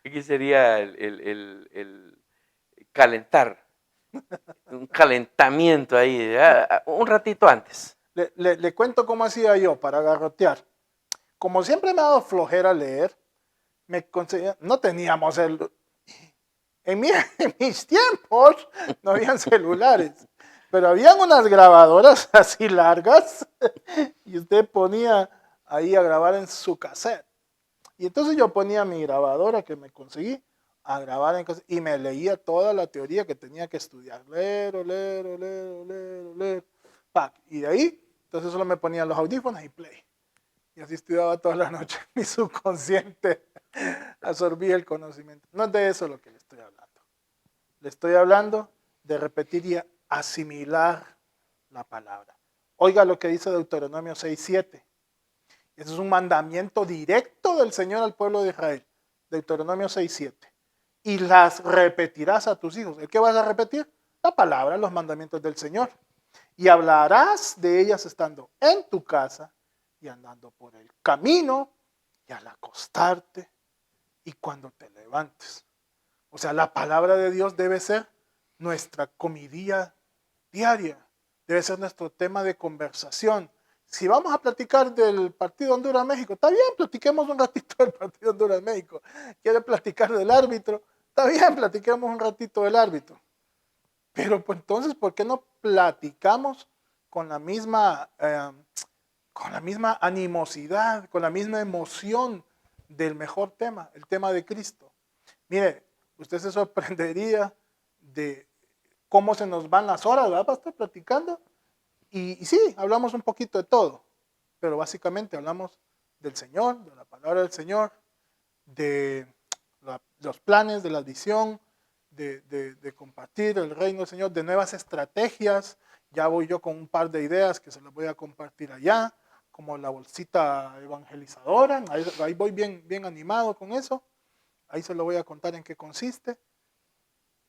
Aquí sería el calentar, un calentamiento ahí, un ratito antes. Le cuento cómo hacía yo para garrotear. Como siempre me ha dado flojera leer, no teníamos en mis tiempos no habían celulares, pero habían unas grabadoras así largas y usted ponía ahí a grabar en su cassette. Y entonces yo ponía mi grabadora que me conseguí a grabar en cassette y me leía toda la teoría que tenía que estudiar. Leer. Y de ahí, entonces solo me ponía los audífonos y play. Y así estudiaba toda la noche. Mi subconsciente absorbía el conocimiento. No es de eso lo que le estoy hablando. Le estoy hablando de repetir y asimilar la palabra. Oiga lo que dice Deuteronomio 6:7. Ese es un mandamiento directo del Señor al pueblo de Israel. Deuteronomio 6:7. Y las repetirás a tus hijos. ¿El qué vas a repetir? La palabra, los mandamientos del Señor. Y hablarás de ellas estando en tu casa y andando por el camino y al acostarte y cuando te levantes. O sea, la palabra de Dios debe ser nuestra comidilla diaria, debe ser nuestro tema de conversación. Si vamos a platicar del partido Honduras-México, está bien, platiquemos un ratito del partido Honduras-México. ¿Quiere platicar del árbitro? Está bien, platiquemos un ratito del árbitro. Pero pues entonces, ¿por qué no platicamos con la misma animosidad, con la misma emoción del mejor tema, el tema de Cristo? Mire, usted se sorprendería de cómo se nos van las horas, ¿verdad? Para estar platicando. Y sí, hablamos un poquito de todo, pero básicamente hablamos del Señor, de la palabra del Señor, de los planes, de la visión, de compartir el reino del Señor, de nuevas estrategias. Ya voy yo con un par de ideas que se las voy a compartir allá, como la bolsita evangelizadora. Ahí voy bien animado con eso. Ahí se lo voy a contar en qué consiste.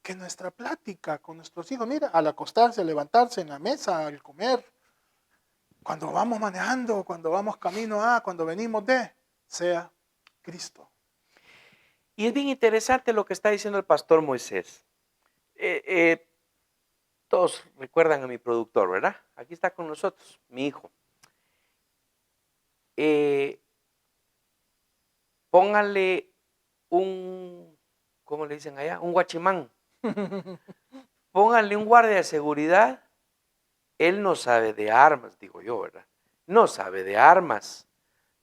Que nuestra plática con nuestros hijos, mira, al acostarse, al levantarse en la mesa, al comer, cuando vamos manejando, cuando vamos camino a, cuando venimos de, sea Cristo. Y es bien interesante lo que está diciendo el pastor Moisés. Todos recuerdan a mi productor, ¿verdad? Aquí está con nosotros, mi hijo. Pónganle ¿cómo le dicen allá? Un guachimán. Pónganle un guardia de seguridad. Él no sabe de armas, digo yo, ¿verdad? No sabe de armas,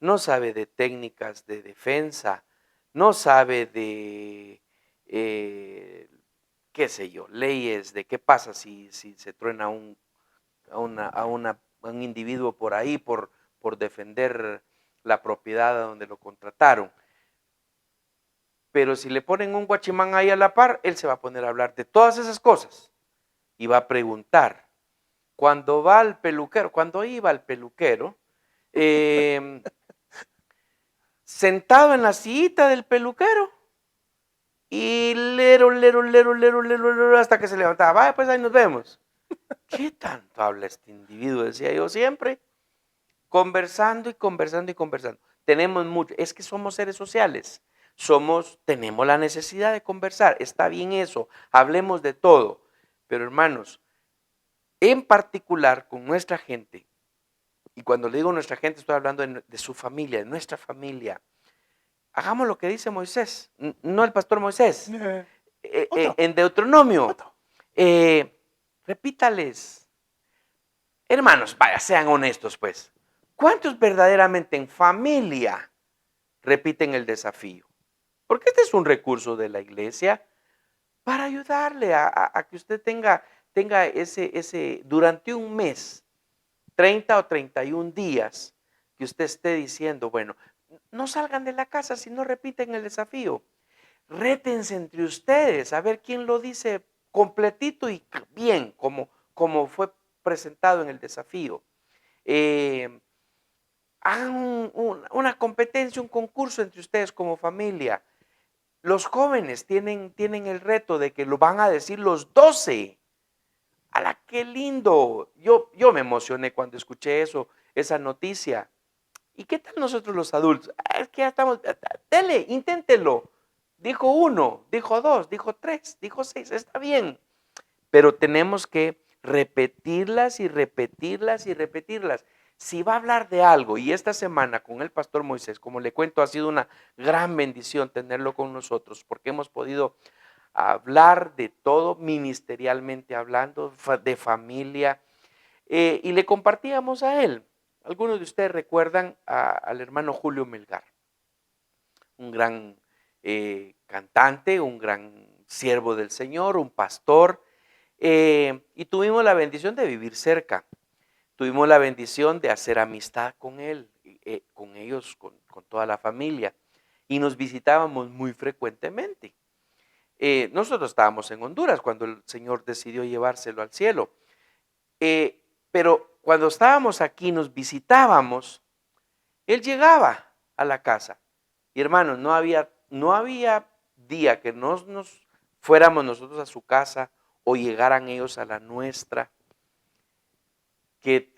no sabe de técnicas de defensa, no sabe de, qué sé yo, leyes de qué pasa si se truena a un individuo por ahí por defender la propiedad a donde lo contrataron. Pero si le ponen un guachimán ahí a la par, él se va a poner a hablar de todas esas cosas y va a preguntar. Cuando iba al peluquero, sentado en la sillita del peluquero y lero, hasta que se levantaba. Vaya, pues ahí nos vemos. ¿Qué tanto habla este individuo? Decía yo siempre. Conversando y conversando y conversando. Tenemos mucho, es que somos seres sociales. Tenemos la necesidad de conversar. Está bien eso, hablemos de todo. Pero hermanos, en particular con nuestra gente, y cuando le digo nuestra gente estoy hablando de su familia, de nuestra familia, hagamos lo que dice Moisés, no el pastor Moisés, en Deuteronomio, repítales, hermanos, vaya, sean honestos pues, ¿cuántos verdaderamente en familia repiten el desafío? Porque este es un recurso de la iglesia para ayudarle a que usted tenga durante un mes, 30 o 31 días, que usted esté diciendo, bueno, no salgan de la casa si no repiten el desafío. Rétense entre ustedes a ver quién lo dice completito y bien, como fue presentado en el desafío. Hagan una competencia, un concurso entre ustedes como familia. Los jóvenes tienen el reto de que lo van a decir los 12. ¡Hala, qué lindo! Yo me emocioné cuando escuché esa noticia. ¿Y qué tal nosotros los adultos? Es que ya estamos, dele, inténtelo. Dijo 1, dijo 2, dijo 3, dijo 6, está bien. Pero tenemos que repetirlas y repetirlas y repetirlas. Si va a hablar de algo, y esta semana con el pastor Moisés, como le cuento, ha sido una gran bendición tenerlo con nosotros, porque hemos podido hablar de todo, ministerialmente hablando, de familia, y le compartíamos a él. Algunos de ustedes recuerdan al hermano Julio Melgar, un gran cantante, un gran siervo del Señor, un pastor, y tuvimos la bendición de vivir cerca. Tuvimos la bendición de hacer amistad con él, con ellos, con toda la familia, y nos visitábamos muy frecuentemente. Nosotros estábamos en Honduras cuando el Señor decidió llevárselo al cielo, pero cuando estábamos aquí, nos visitábamos, él llegaba a la casa. Y hermanos, no había día que nos fuéramos nosotros a su casa o llegaran ellos a la nuestra, que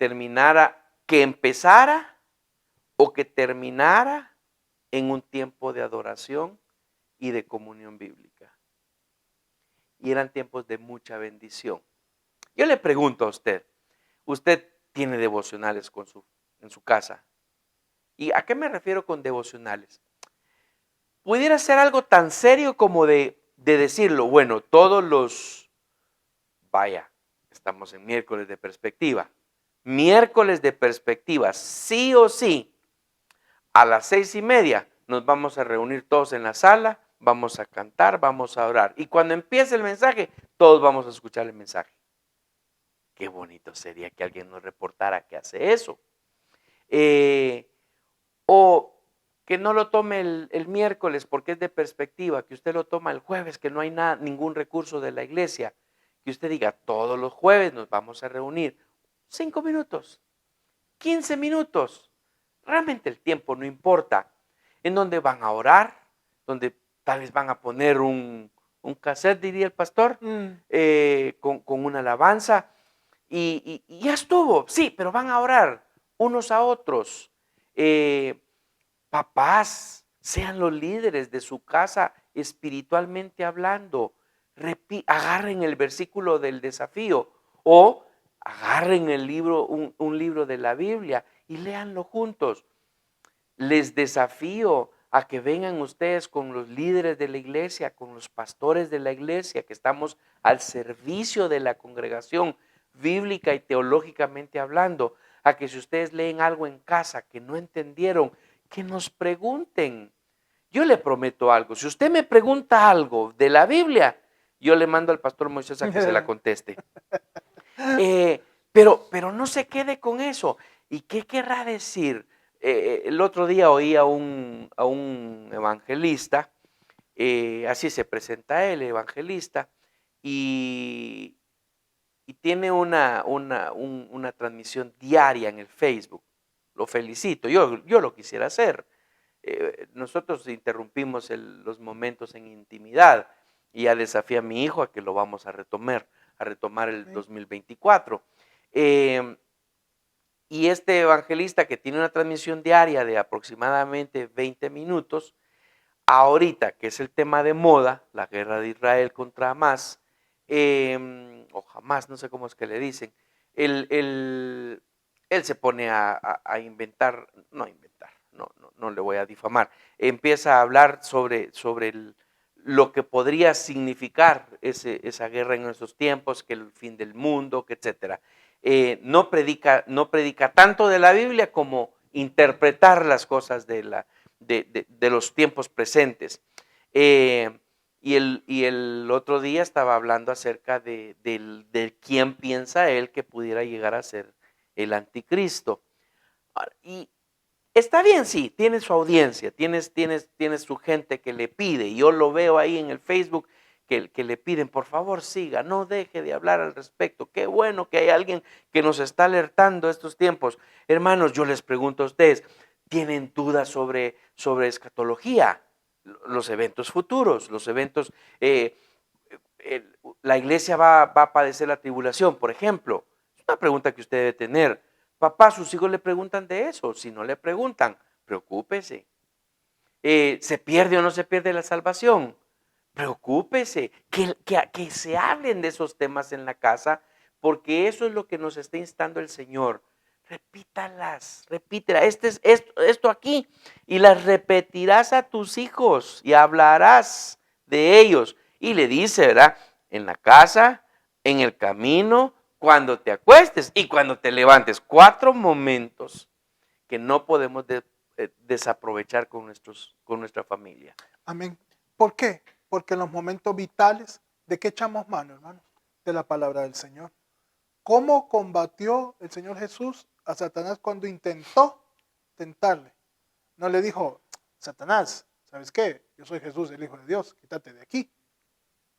empezara o que terminara en un tiempo de adoración y de comunión bíblica. Y eran tiempos de mucha bendición. Yo le pregunto a ¿usted tiene devocionales en su casa? ¿Y a qué me refiero con devocionales? Pudiera ser algo tan serio como de decirlo, bueno, estamos en miércoles de perspectiva. Miércoles de perspectiva, sí o sí, a las 6:30 nos vamos a reunir todos en la sala, vamos a cantar, vamos a orar. Y cuando empiece el mensaje, todos vamos a escuchar el mensaje. Qué bonito sería que alguien nos reportara que hace eso. O que no lo tome el miércoles porque es de perspectiva, que usted lo toma el jueves, que no hay ningún recurso de la iglesia. Que usted diga, todos los jueves nos vamos a reunir 5 minutos, 15 minutos. Realmente el tiempo no importa. En donde van a orar, donde tal vez van a poner un cassette, diría el pastor, con una alabanza. Y ya estuvo, sí, pero van a orar unos a otros. Papás, sean los líderes de su casa espiritualmente hablando. Agarren el versículo del desafío o agarren el libro, un libro de la Biblia y léanlo juntos. Les desafío a que vengan ustedes con los líderes de la iglesia, con los pastores de la iglesia, que estamos al servicio de la congregación bíblica y teológicamente hablando, a que si ustedes leen algo en casa que no entendieron, que nos pregunten. Yo le prometo algo, si usted me pregunta algo de la Biblia, yo le mando al pastor Moisés a que se la conteste. Pero no se quede con eso. ¿Y qué querrá decir? El otro día oí a un evangelista, así se presenta él, evangelista, y tiene una transmisión diaria en el Facebook. Lo felicito, yo lo quisiera hacer. Nosotros interrumpimos los momentos en intimidad y ya desafié a mi hijo a que lo vamos a retomar el 2024. Y este evangelista que tiene una transmisión diaria de aproximadamente 20 minutos, ahorita que es el tema de moda, la guerra de Israel contra Hamas, o Hamas, no sé cómo es que le dicen, él se pone a inventar, no le voy a difamar, empieza a hablar sobre lo que podría significar esa guerra en esos tiempos, que el fin del mundo, que etcétera. No predica tanto de la Biblia como interpretar las cosas de los tiempos presentes. Y el otro día estaba hablando acerca de quién piensa él que pudiera llegar a ser el anticristo. Y está bien, sí, tiene su audiencia, tienes su gente que le pide. Yo lo veo ahí en el Facebook que le piden, por favor, siga, no deje de hablar al respecto. Qué bueno que hay alguien que nos está alertando estos tiempos. Hermanos, yo les pregunto a ustedes, ¿tienen dudas sobre escatología? Los eventos futuros, los eventos, la iglesia va a padecer la tribulación, por ejemplo. Es una pregunta que usted debe tener. Papá, sus hijos le preguntan de eso. Si no le preguntan, preocúpese. ¿Se pierde o no se pierde la salvación? Preocúpese. Que se hablen de esos temas en la casa, porque eso es lo que nos está instando el Señor. Repítalas, repítela. Esto aquí. Y las repetirás a tus hijos y hablarás de ellos. Y le dice, ¿verdad? En la casa, en el camino, cuando te acuestes y cuando te levantes. 4 momentos que no podemos desaprovechar con nuestra familia. Amén. ¿Por qué? Porque en los momentos vitales, ¿de qué echamos mano, hermanos? De la palabra del Señor. ¿Cómo combatió el Señor Jesús a Satanás cuando intentó tentarle? No le dijo, Satanás, ¿sabes qué? Yo soy Jesús, el Hijo de Dios, quítate de aquí.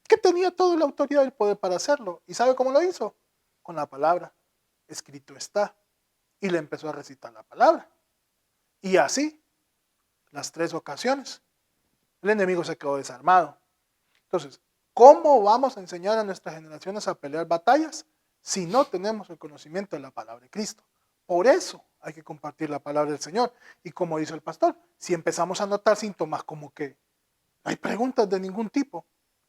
Que tenía toda la autoridad y el poder para hacerlo. ¿Y sabe cómo lo hizo? Con la palabra. Escrito está. Y le empezó a recitar la palabra. Y así, las 3 ocasiones, el enemigo se quedó desarmado. Entonces, ¿cómo vamos a enseñar a nuestras generaciones a pelear batallas si no tenemos el conocimiento de la palabra de Cristo? Por eso hay que compartir la palabra del Señor. Y como dice el pastor, si empezamos a notar síntomas como que no hay preguntas de ningún tipo,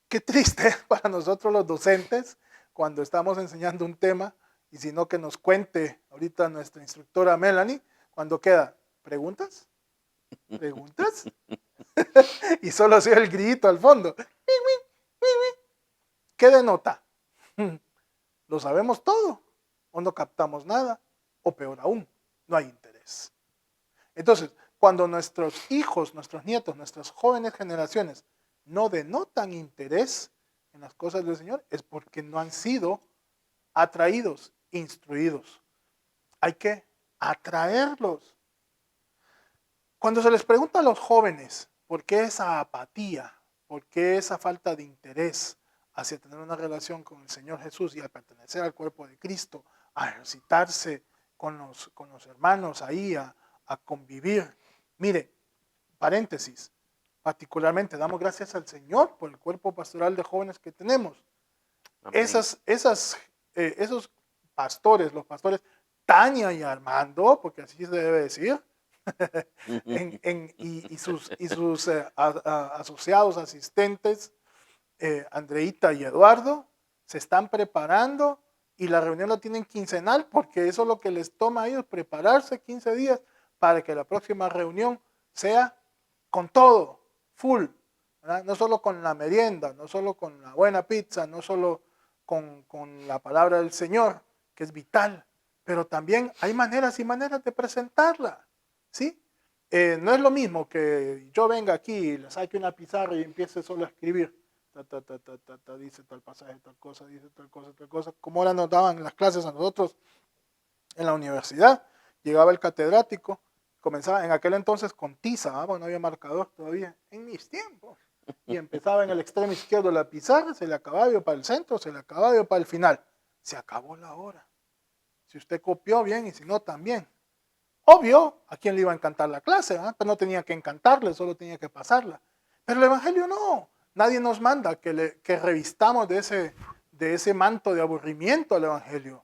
qué triste para nosotros los docentes cuando estamos enseñando un tema y si no que nos cuente ahorita nuestra instructora Melanie cuando queda, ¿preguntas? ¿Preguntas? Y solo se oye el grito al fondo. ¿Qué denota? ¿Lo sabemos todo? ¿O no captamos nada? O peor aún, no hay interés. Entonces, cuando nuestros hijos, nuestros nietos, nuestras jóvenes generaciones no denotan interés en las cosas del Señor, es porque no han sido atraídos, instruidos. Hay que atraerlos. Cuando se les pregunta a los jóvenes por qué esa apatía, por qué esa falta de interés hacia tener una relación con el Señor Jesús y a pertenecer al cuerpo de Cristo, a ejercitarse con los hermanos ahí, a convivir. Mire, paréntesis, particularmente damos gracias al Señor por el cuerpo pastoral de jóvenes que tenemos. Esos pastores, los pastores Tania y Armando, porque así se debe decir, y sus asociados, asistentes, Andreita y Eduardo, se están preparando y la reunión la tienen quincenal porque eso es lo que les toma a ellos prepararse 15 días para que la próxima reunión sea con todo, full, ¿verdad? No solo con la merienda, no solo con la buena pizza, no solo con la palabra del Señor, que es vital, pero también hay maneras y maneras de presentarla, ¿sí? No es lo mismo que yo venga aquí y le saque una pizarra y empiece solo a escribir, dice tal pasaje, tal cosa, dice tal cosa, como ahora nos daban las clases a nosotros en la universidad, llegaba el catedrático, comenzaba en aquel entonces con tiza, bueno, no había marcador todavía, en mis tiempos, y empezaba en el extremo izquierdo la pizarra, se le acababa yo para el centro, se le acababa yo para el final, se acabó la hora. Si usted copió bien y si no también. Obvio, a quién le iba a encantar la clase, pero no tenía que encantarle, solo tenía que pasarla. Pero el Evangelio no, nadie nos manda que revistamos de ese manto de aburrimiento al Evangelio,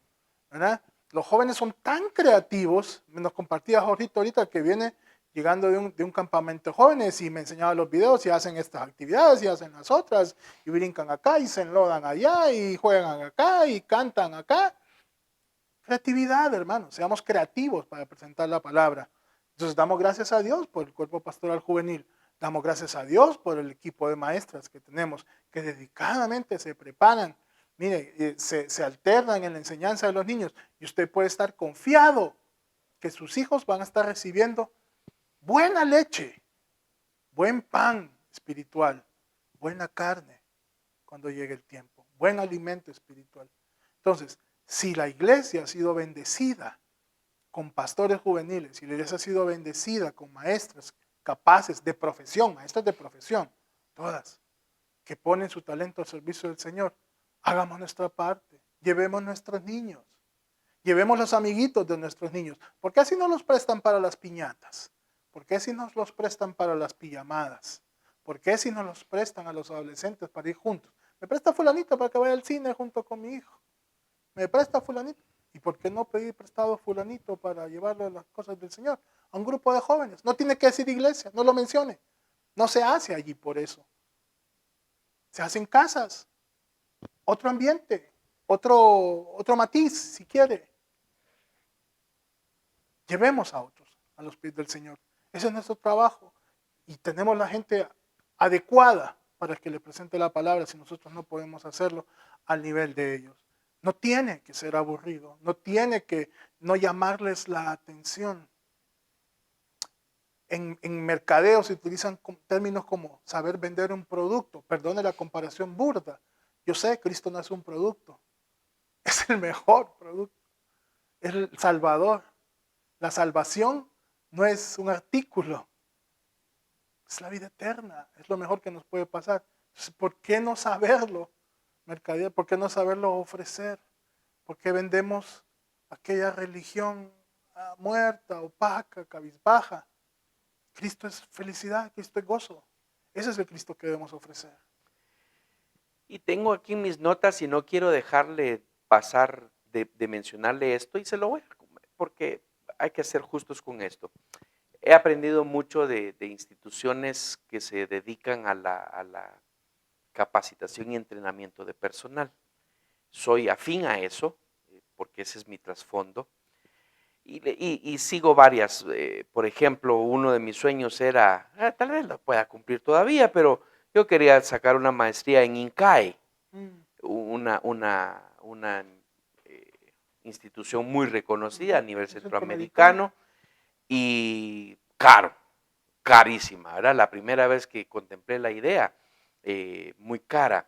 ¿verdad? Los jóvenes son tan creativos, nos compartía Jorgito ahorita que viene llegando de un campamento de jóvenes y me enseñaba los videos y hacen estas actividades y hacen las otras y brincan acá y se enlodan allá y juegan acá y cantan acá. Creatividad, hermanos, seamos creativos para presentar la palabra. Entonces damos gracias a Dios por el cuerpo pastoral juvenil, damos gracias a Dios por el equipo de maestras que tenemos, que dedicadamente se preparan, mire, se alternan en la enseñanza de los niños y usted puede estar confiado que sus hijos van a estar recibiendo buena leche, buen pan espiritual, buena carne cuando llegue el tiempo, buen alimento espiritual. Entonces, si la iglesia ha sido bendecida con pastores juveniles, si la iglesia ha sido bendecida con maestras capaces de profesión, maestras de profesión, todas, que ponen su talento al servicio del Señor, hagamos nuestra parte, llevemos nuestros niños, llevemos los amiguitos de nuestros niños. ¿Por qué así no los prestan para las piñatas? ¿Por qué si nos los prestan para las pijamadas? ¿Por qué si nos los prestan a los adolescentes para ir juntos? Me presta fulanito para que vaya al cine junto con mi hijo. Me presta fulanito. ¿Y por qué no pedir prestado fulanito para llevarlo a las cosas del Señor? A un grupo de jóvenes. No tiene que decir iglesia, no lo mencione. No se hace allí por eso. Se hace en casas. Otro ambiente. Otro matiz, si quiere. Llevemos a otros a los pies del Señor. Ese es nuestro trabajo. Y tenemos la gente adecuada para que le presente la palabra si nosotros no podemos hacerlo al nivel de ellos. No tiene que ser aburrido, no tiene que no llamarles la atención. En mercadeo se utilizan términos como saber vender un producto. Perdone la comparación burda. Yo sé, Cristo no es un producto. Es el mejor producto. Es el Salvador. La salvación no es un artículo. Es la vida eterna. Es lo mejor que nos puede pasar. Entonces, ¿por qué no saberlo mercadear? ¿Por qué no saberlo ofrecer? ¿Por qué vendemos aquella religión muerta, opaca, cabizbaja? Cristo es felicidad, Cristo es gozo. Ese es el Cristo que debemos ofrecer. Y tengo aquí mis notas y no quiero dejarle pasar de mencionarle esto y se lo voy a, porque hay que ser justos con esto. He aprendido mucho de instituciones que se dedican a la capacitación y entrenamiento de personal. Soy afín a eso, porque ese es mi trasfondo. Y sigo varias. Por ejemplo, uno de mis sueños era, tal vez lo pueda cumplir todavía, pero yo quería sacar una maestría en INCAE, una institución muy reconocida a nivel centroamericano y caro, carísima. Era la primera vez que contemplé la idea, muy cara.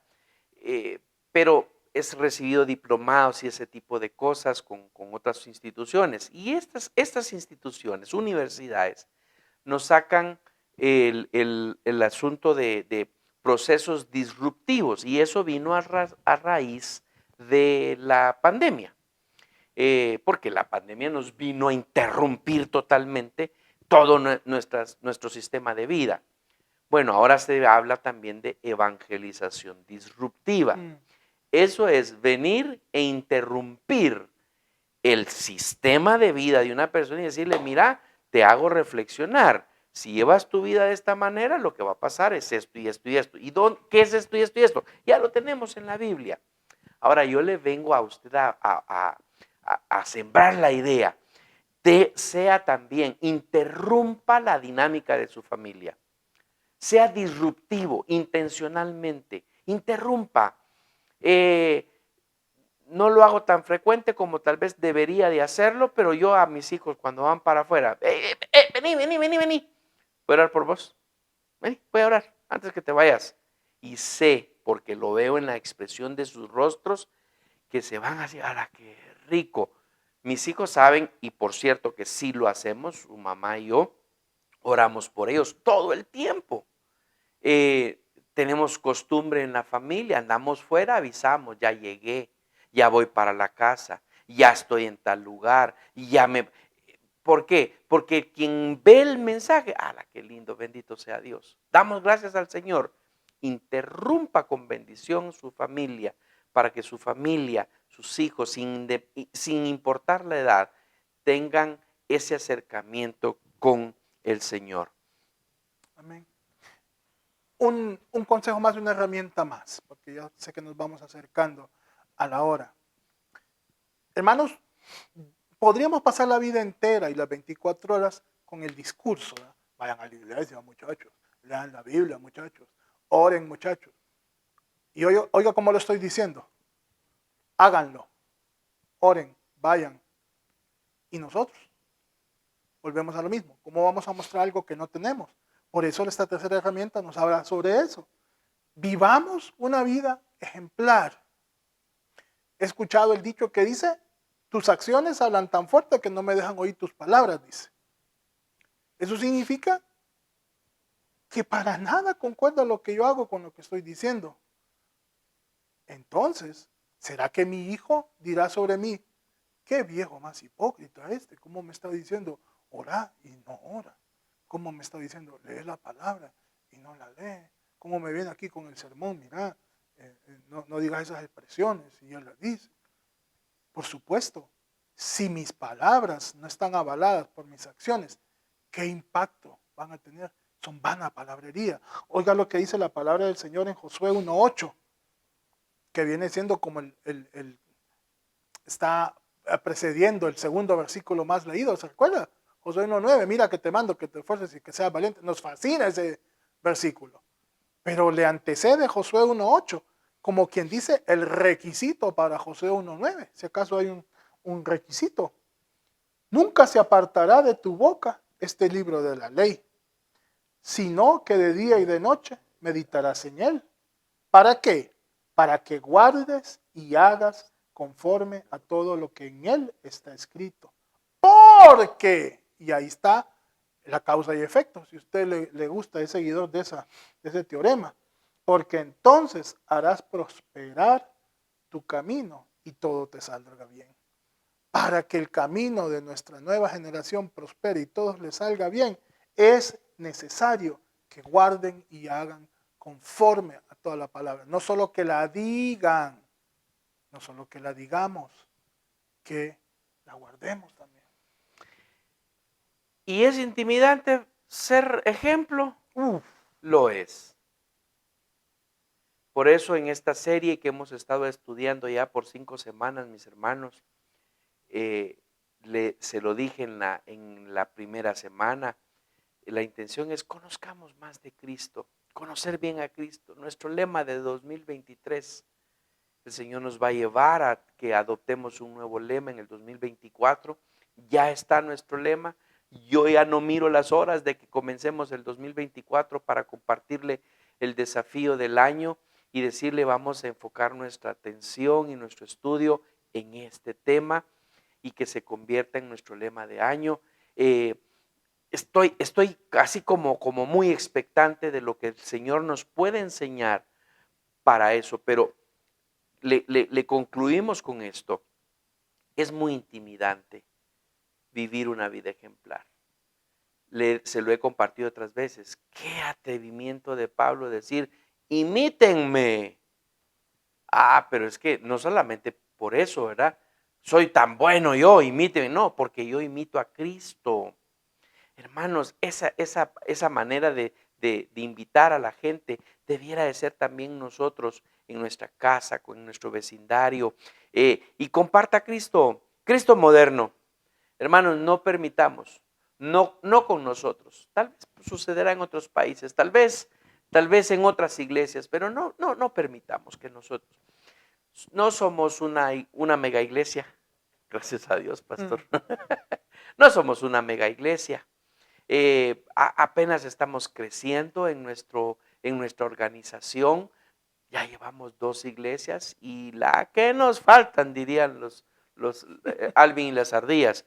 Pero es recibido diplomados y ese tipo de cosas con otras instituciones. Y estas instituciones, universidades, nos sacan el asunto de procesos disruptivos y eso vino a raíz de la pandemia. Porque la pandemia nos vino a interrumpir totalmente todo nuestro sistema de vida. Bueno, ahora se habla también de evangelización disruptiva. Eso es venir e interrumpir el sistema de vida de una persona y decirle, mira, te hago reflexionar. Si llevas tu vida de esta manera, lo que va a pasar es esto y esto y esto. ¿Y qué es esto y esto y esto? Ya lo tenemos en la Biblia. Ahora yo le vengo a usted a sembrar la idea de sea también, interrumpa la dinámica de su familia. Sea disruptivo intencionalmente, interrumpa. No lo hago tan frecuente como tal vez debería de hacerlo, pero yo a mis hijos cuando van para afuera, vení. Voy a orar por vos. Vení, voy a orar antes que te vayas. Y sé, porque lo veo en la expresión de sus rostros, que se van a decir, ¡ala, qué rico! Mis hijos saben, y por cierto que sí lo hacemos, su mamá y yo, oramos por ellos todo el tiempo. Tenemos costumbre en la familia, andamos fuera, avisamos, ya llegué, ya voy para la casa, ya estoy en tal lugar, ¿por qué? Porque quien ve el mensaje, ¡ala, qué lindo, bendito sea Dios! Damos gracias al Señor. Interrumpa con bendición su familia, para que su familia, sus hijos, sin importar la edad, tengan ese acercamiento con el Señor. Amén. Un consejo más, una herramienta más, porque ya sé que nos vamos acercando a la hora. Hermanos, podríamos pasar la vida entera y las 24 horas con el discurso, ¿verdad? Vayan a la iglesia, muchachos, lean la Biblia, muchachos, oren, muchachos. Y oiga cómo lo estoy diciendo. Háganlo, oren, vayan. ¿Y nosotros? Volvemos a lo mismo. ¿Cómo vamos a mostrar algo que no tenemos? Por eso esta tercera herramienta nos habla sobre eso. Vivamos una vida ejemplar. He escuchado el dicho que dice, tus acciones hablan tan fuerte que no me dejan oír tus palabras, dice. Eso significa que para nada concuerda lo que yo hago con lo que estoy diciendo. Entonces, ¿será que mi hijo dirá sobre mí, qué viejo más hipócrita este? ¿Cómo me está diciendo, ora y no ora? ¿Cómo me está diciendo, lee la palabra y no la lee? ¿Cómo me viene aquí con el sermón? Mira, no digas esas expresiones y él las dice. Por supuesto, si mis palabras no están avaladas por mis acciones, ¿qué impacto van a tener? Son vana palabrería. Oiga lo que dice la palabra del Señor en Josué 1:8, que viene siendo como está precediendo el segundo versículo más leído, ¿se recuerda? Josué 1:9, mira que te mando, que te esfuerces y que seas valiente. Nos fascina ese versículo. Pero le antecede Josué 1:8, como quien dice el requisito para Josué 1:9, si acaso hay un requisito. Nunca se apartará de tu boca este libro de la ley, sino que de día y de noche meditarás en él. ¿Para qué? Para que guardes y hagas conforme a todo lo que en él está escrito. Porque, y ahí está la causa y efecto, si a usted le gusta, es seguidor de ese teorema, porque entonces harás prosperar tu camino y todo te saldrá bien. Para que el camino de nuestra nueva generación prospere y todos les salga bien, es necesario que guarden y hagan conforme a toda la palabra. No solo que la digan, no solo que la digamos, que la guardemos también. ¿Y es intimidante ser ejemplo? Lo es. Por eso en esta serie que hemos estado estudiando ya por 5 semanas, mis hermanos, se lo dije en la primera semana, la intención es conozcamos más de Cristo, conocer bien a Cristo. Nuestro lema de 2023, el Señor nos va a llevar a que adoptemos un nuevo lema en el 2024. Ya está nuestro lema. Yo ya no miro las horas de que comencemos el 2024 para compartirle el desafío del año y decirle vamos a enfocar nuestra atención y nuestro estudio en este tema y que se convierta en nuestro lema de año. Estoy casi como muy expectante de lo que el Señor nos puede enseñar para eso, pero le concluimos con esto. Es muy intimidante vivir una vida ejemplar. Se lo he compartido otras veces. Qué atrevimiento de Pablo decir, imítenme. Pero es que no solamente por eso, ¿verdad? Soy tan bueno yo, imítenme. No, porque yo imito a Cristo. Hermanos, esa manera de invitar a la gente debiera de ser también nosotros en nuestra casa, en nuestro vecindario. Y comparta Cristo, Cristo moderno. Hermanos, no permitamos, no con nosotros. Tal vez sucederá en otros países, tal vez en otras iglesias, pero no permitamos que nosotros. No somos una mega iglesia, gracias a Dios, pastor. No somos una mega iglesia. Apenas estamos creciendo en nuestra organización. Ya llevamos 2 iglesias y la que nos faltan, dirían los Alvin y las ardillas.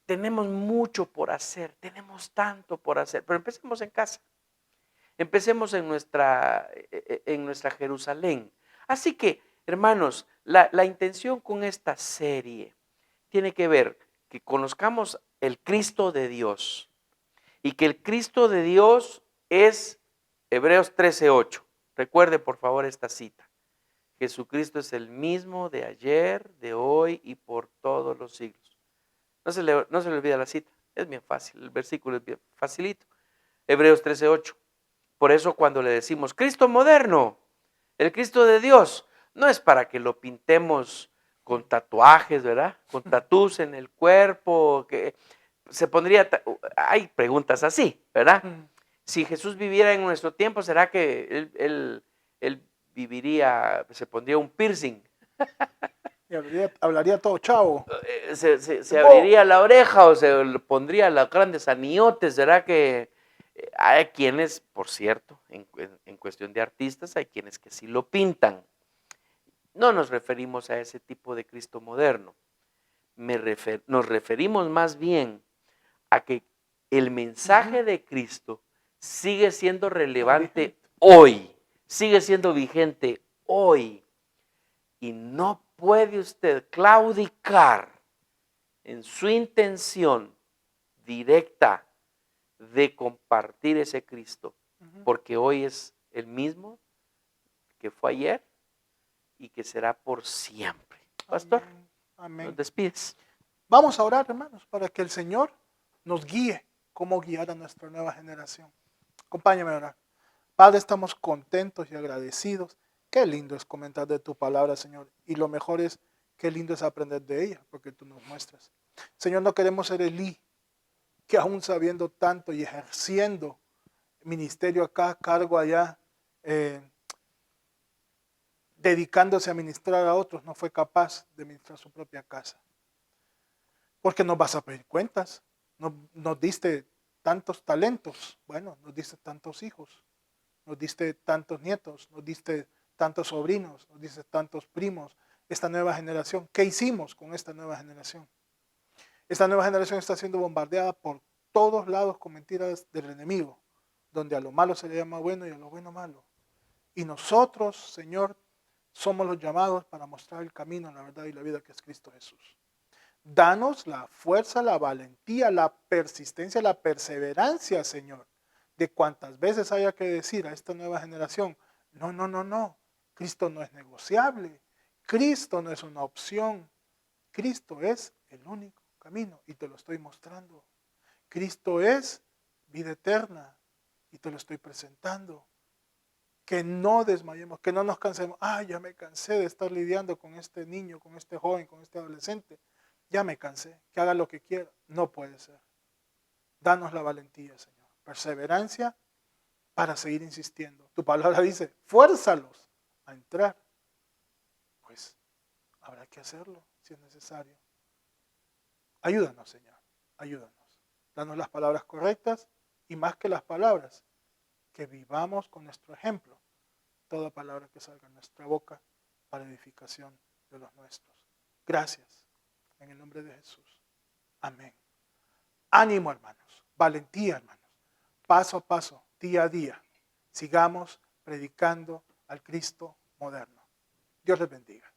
Tenemos mucho por hacer, tenemos tanto por hacer, pero empecemos en casa. Empecemos en nuestra Jerusalén. Así que, hermanos, la intención con esta serie tiene que ver que conozcamos el Cristo de Dios y que el Cristo de Dios es Hebreos 13:8. Recuerde por favor esta cita. Jesucristo es el mismo de ayer, de hoy y por todos los siglos. No se le olvida la cita, es bien fácil, el versículo es bien facilito. Hebreos 13:8. Por eso cuando le decimos Cristo moderno, el Cristo de Dios, no es para que lo pintemos con tatuajes, ¿verdad? Con tatús en el cuerpo, que se pondría, hay preguntas así, ¿verdad? Si Jesús viviera en nuestro tiempo, ¿será que él viviría, se pondría un piercing? Y hablaría todo chavo. Se abriría la oreja o se pondría los grandes anillotes, ¿será que Hay quienes, por cierto, en cuestión de artistas, hay quienes que sí lo pintan. No nos referimos a ese tipo de Cristo moderno. Nos referimos más bien a que el mensaje Ujú. de Cristo sigue siendo Está relevante vigente. hoy, sigue siendo vigente hoy. Y no puede usted claudicar en su intención directa de compartir ese Cristo, Ujú. porque hoy es el mismo que fue ayer y que será por siempre. Pastor, Amén. nos Amén. despides. Vamos a orar, hermanos, para que el Señor nos guíe cómo guiar a nuestra nueva generación. Acompáñame a orar. Padre, estamos contentos y agradecidos. Qué lindo es comentar de tu palabra, Señor. Y lo mejor es, qué lindo es aprender de ella, porque tú nos muestras. Señor, no queremos ser Elí, que aún sabiendo tanto y ejerciendo ministerio acá, cargo allá, eh, dedicándose a ministrar a otros, no fue capaz de ministrar su propia casa. Porque nos vas a pedir cuentas. Nos diste tantos talentos, bueno, nos diste tantos hijos, nos diste tantos nietos, nos diste tantos sobrinos, nos diste tantos primos. Esta nueva generación, ¿qué hicimos con esta nueva generación? Esta nueva generación está siendo bombardeada por todos lados con mentiras del enemigo, donde a lo malo se le llama bueno y a lo bueno malo. Y nosotros, Señor, somos los llamados para mostrar el camino, la verdad y la vida que es Cristo Jesús. Danos la fuerza, la valentía, la persistencia, la perseverancia, Señor, de cuantas veces haya que decir a esta nueva generación, no, no, no, no, Cristo no es negociable, Cristo no es una opción, Cristo es el único camino y te lo estoy mostrando. Cristo es vida eterna y te lo estoy presentando. Que no desmayemos, que no nos cansemos. Ya me cansé de estar lidiando con este niño, con este joven, con este adolescente. Ya me cansé, que haga lo que quiera. No puede ser. Danos la valentía, Señor. Perseverancia para seguir insistiendo. Tu palabra dice, fuérzalos a entrar. Pues habrá que hacerlo si es necesario. Ayúdanos, Señor. Ayúdanos. Danos las palabras correctas y más que las palabras, que vivamos con nuestro ejemplo toda palabra que salga de nuestra boca para edificación de los nuestros. Gracias. En el nombre de Jesús. Amén. Ánimo, hermanos. Valentía, hermanos. Paso a paso, día a día. Sigamos predicando al Cristo moderno. Dios les bendiga.